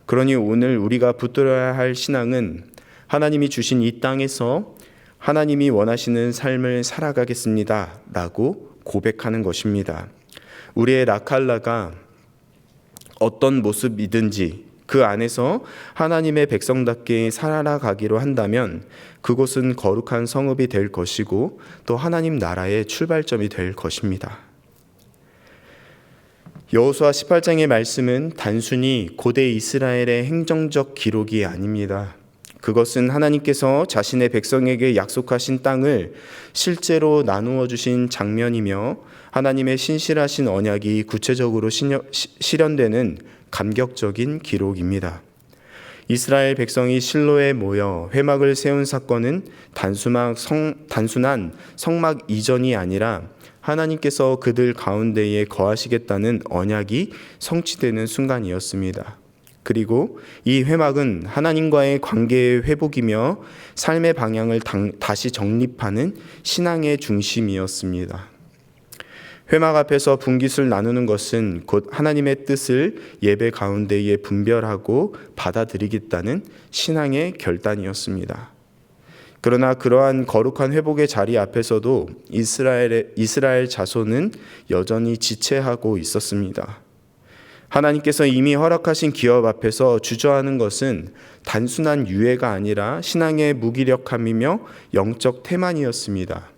그러니 오늘 우리가 붙들어야 할 신앙은 하나님이 주신 이 땅에서 하나님이 원하시는 삶을 살아가겠습니다 라고 고백하는 것입니다. 우리의 라칼라가 어떤 모습이든지 그 안에서 하나님의 백성답게 살아가기로 한다면 그곳은 거룩한 성읍이 될 것이고 또 하나님 나라의 출발점이 될 것입니다. 여호수아 18장의 말씀은 단순히 고대 이스라엘의 행정적 기록이 아닙니다. 그것은 하나님께서 자신의 백성에게 약속하신 땅을 실제로 나누어 주신 장면이며 하나님의 신실하신 언약이 구체적으로 실현되는 감격적인 기록입니다. 이스라엘 백성이 실로에 모여 회막을 세운 사건은 단순한 성막 이전이 아니라 하나님께서 그들 가운데에 거하시겠다는 언약이 성취되는 순간이었습니다. 그리고 이 회막은 하나님과의 관계의 회복이며 삶의 방향을 다시 정립하는 신앙의 중심이었습니다. 회막 앞에서 분깃을 나누는 것은 곧 하나님의 뜻을 예배 가운데에 분별하고 받아들이겠다는 신앙의 결단이었습니다. 그러나 그러한 거룩한 회복의 자리 앞에서도 이스라엘 자손은 여전히 지체하고 있었습니다. 하나님께서 이미 허락하신 기업 앞에서 주저하는 것은 단순한 유예가 아니라 신앙의 무기력함이며 영적 태만이었습니다.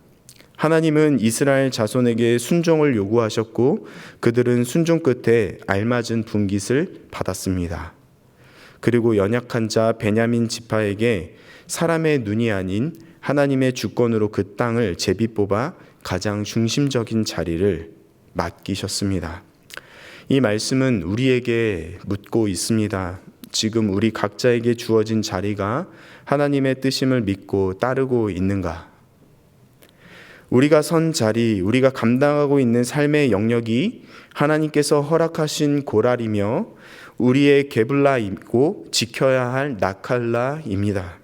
하나님은 이스라엘 자손에게 순종을 요구하셨고 그들은 순종 끝에 알맞은 분깃을 받았습니다. 그리고 연약한 자 베냐민 지파에게 사람의 눈이 아닌 하나님의 주권으로 그 땅을 제비 뽑아 가장 중심적인 자리를 맡기셨습니다. 이 말씀은 우리에게 묻고 있습니다. 지금 우리 각자에게 주어진 자리가 하나님의 뜻임을 믿고 따르고 있는가? 우리가 선 자리, 우리가 감당하고 있는 삶의 영역이 하나님께서 허락하신 고랄이며 우리의 게블라이고 지켜야 할 나칼라입니다.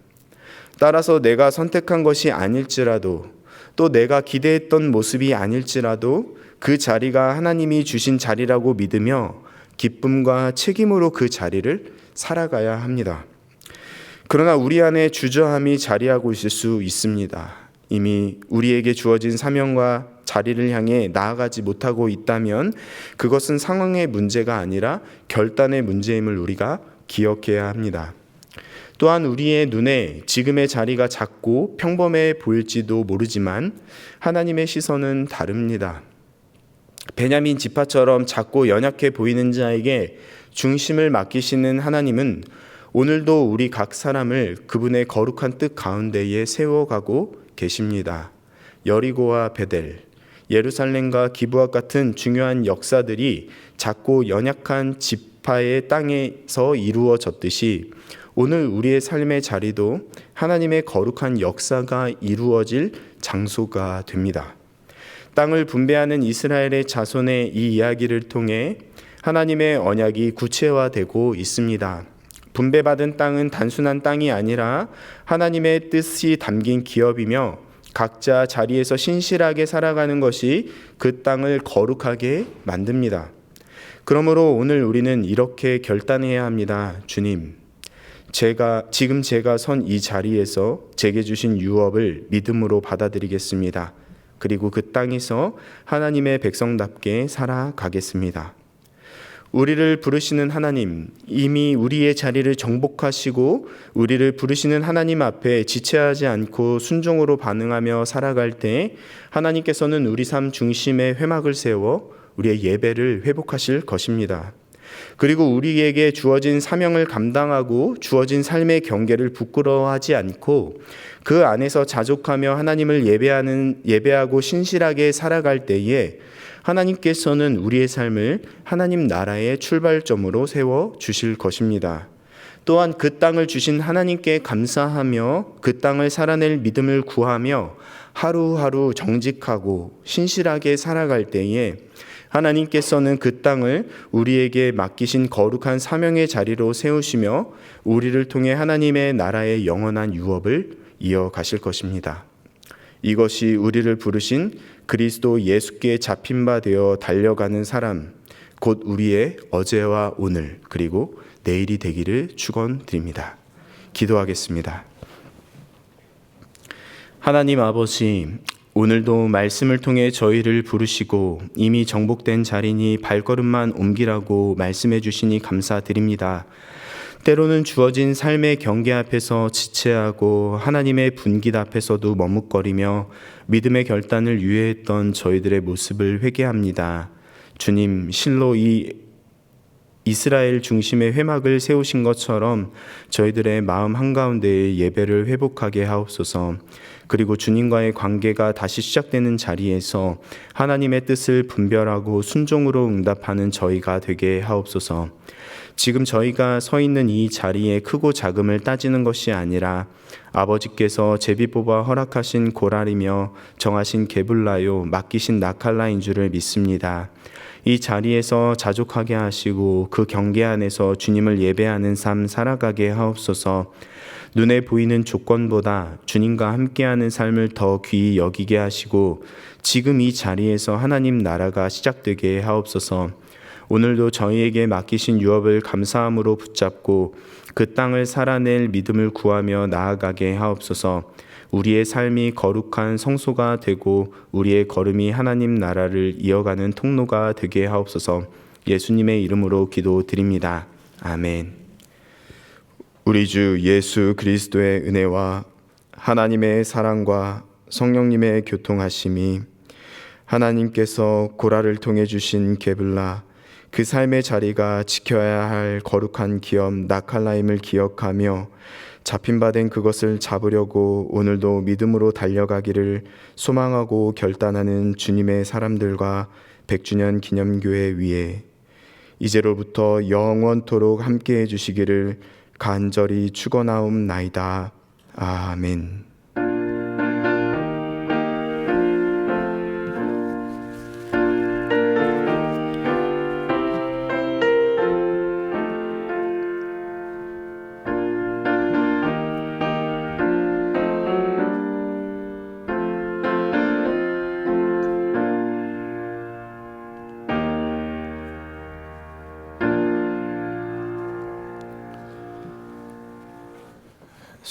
따라서 내가 선택한 것이 아닐지라도 또 내가 기대했던 모습이 아닐지라도 그 자리가 하나님이 주신 자리라고 믿으며 기쁨과 책임으로 그 자리를 살아가야 합니다. 그러나 우리 안에 주저함이 자리하고 있을 수 있습니다. 이미 우리에게 주어진 사명과 자리를 향해 나아가지 못하고 있다면 그것은 상황의 문제가 아니라 결단의 문제임을 우리가 기억해야 합니다. 또한 우리의 눈에 지금의 자리가 작고 평범해 보일지도 모르지만 하나님의 시선은 다릅니다. 베냐민 지파처럼 작고 연약해 보이는 자에게 중심을 맡기시는 하나님은 오늘도 우리 각 사람을 그분의 거룩한 뜻 가운데에 세워가고 계십니다. 여리고와 베델, 예루살렘과 기브앗 같은 중요한 역사들이 작고 연약한 지파의 땅에서 이루어졌듯이 오늘 우리의 삶의 자리도 하나님의 거룩한 역사가 이루어질 장소가 됩니다. 땅을 분배하는 이스라엘의 자손의 이 이야기를 통해 하나님의 언약이 구체화되고 있습니다. 분배받은 땅은 단순한 땅이 아니라 하나님의 뜻이 담긴 기업이며 각자 자리에서 신실하게 살아가는 것이 그 땅을 거룩하게 만듭니다. 그러므로 오늘 우리는 이렇게 결단해야 합니다. 주님, 지금 제가 선 이 자리에서 제게 주신 유업을 믿음으로 받아들이겠습니다. 그리고 그 땅에서 하나님의 백성답게 살아가겠습니다. 우리를 부르시는 하나님, 이미 우리의 자리를 정복하시고 우리를 부르시는 하나님 앞에 지체하지 않고 순종으로 반응하며 살아갈 때 하나님께서는 우리 삶 중심에 회막을 세워 우리의 예배를 회복하실 것입니다. 그리고 우리에게 주어진 사명을 감당하고 주어진 삶의 경계를 부끄러워하지 않고 그 안에서 자족하며 하나님을 예배하고 신실하게 살아갈 때에 하나님께서는 우리의 삶을 하나님 나라의 출발점으로 세워 주실 것입니다. 또한 그 땅을 주신 하나님께 감사하며 그 땅을 살아낼 믿음을 구하며 하루하루 정직하고 신실하게 살아갈 때에 하나님께서는 그 땅을 우리에게 맡기신 거룩한 사명의 자리로 세우시며 우리를 통해 하나님의 나라의 영원한 유업을 이어가실 것입니다. 이것이 우리를 부르신 그리스도 예수께 잡힌 바 되어 달려가는 사람, 곧 우리의 어제와 오늘 그리고 내일이 되기를 축원드립니다. 기도하겠습니다. 하나님 아버지, 오늘도 말씀을 통해 저희를 부르시고 이미 정복된 자리니 발걸음만 옮기라고 말씀해 주시니 감사드립니다. 때로는 주어진 삶의 경계 앞에서 지체하고 하나님의 분깃 앞에서도 머뭇거리며 믿음의 결단을 유예했던 저희들의 모습을 회개합니다. 주님, 실로 이 이스라엘 중심의 회막을 세우신 것처럼 저희들의 마음 한가운데에 예배를 회복하게 하옵소서. 그리고 주님과의 관계가 다시 시작되는 자리에서 하나님의 뜻을 분별하고 순종으로 응답하는 저희가 되게 하옵소서. 지금 저희가 서 있는 이 자리에 크고 작음을 따지는 것이 아니라 아버지께서 제비 뽑아 허락하신 고랄이며 정하신 게불라요 맡기신 나칼라인 줄을 믿습니다. 이 자리에서 자족하게 하시고 그 경계 안에서 주님을 예배하는 삶 살아가게 하옵소서. 눈에 보이는 조건보다 주님과 함께하는 삶을 더 귀히 여기게 하시고 지금 이 자리에서 하나님 나라가 시작되게 하옵소서. 오늘도 저희에게 맡기신 유업을 감사함으로 붙잡고 그 땅을 살아낼 믿음을 구하며 나아가게 하옵소서. 우리의 삶이 거룩한 성소가 되고 우리의 걸음이 하나님 나라를 이어가는 통로가 되게 하옵소서. 예수님의 이름으로 기도드립니다. 아멘. 우리 주 예수 그리스도의 은혜와 하나님의 사랑과 성령님의 교통하심이 하나님께서 고라를 통해 주신 게불라 그 삶의 자리가 지켜야 할 거룩한 기업 나칼라임을 기억하며 잡힌 바 된 그것을 잡으려고 오늘도 믿음으로 달려가기를 소망하고 결단하는 주님의 사람들과 100주년 기념교회 위에 이제로부터 영원토록 함께해 주시기를 간절히 축원하옵나이다. 아멘.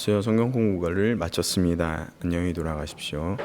수요 성경 공부를 마쳤습니다. 안녕히 돌아가십시오.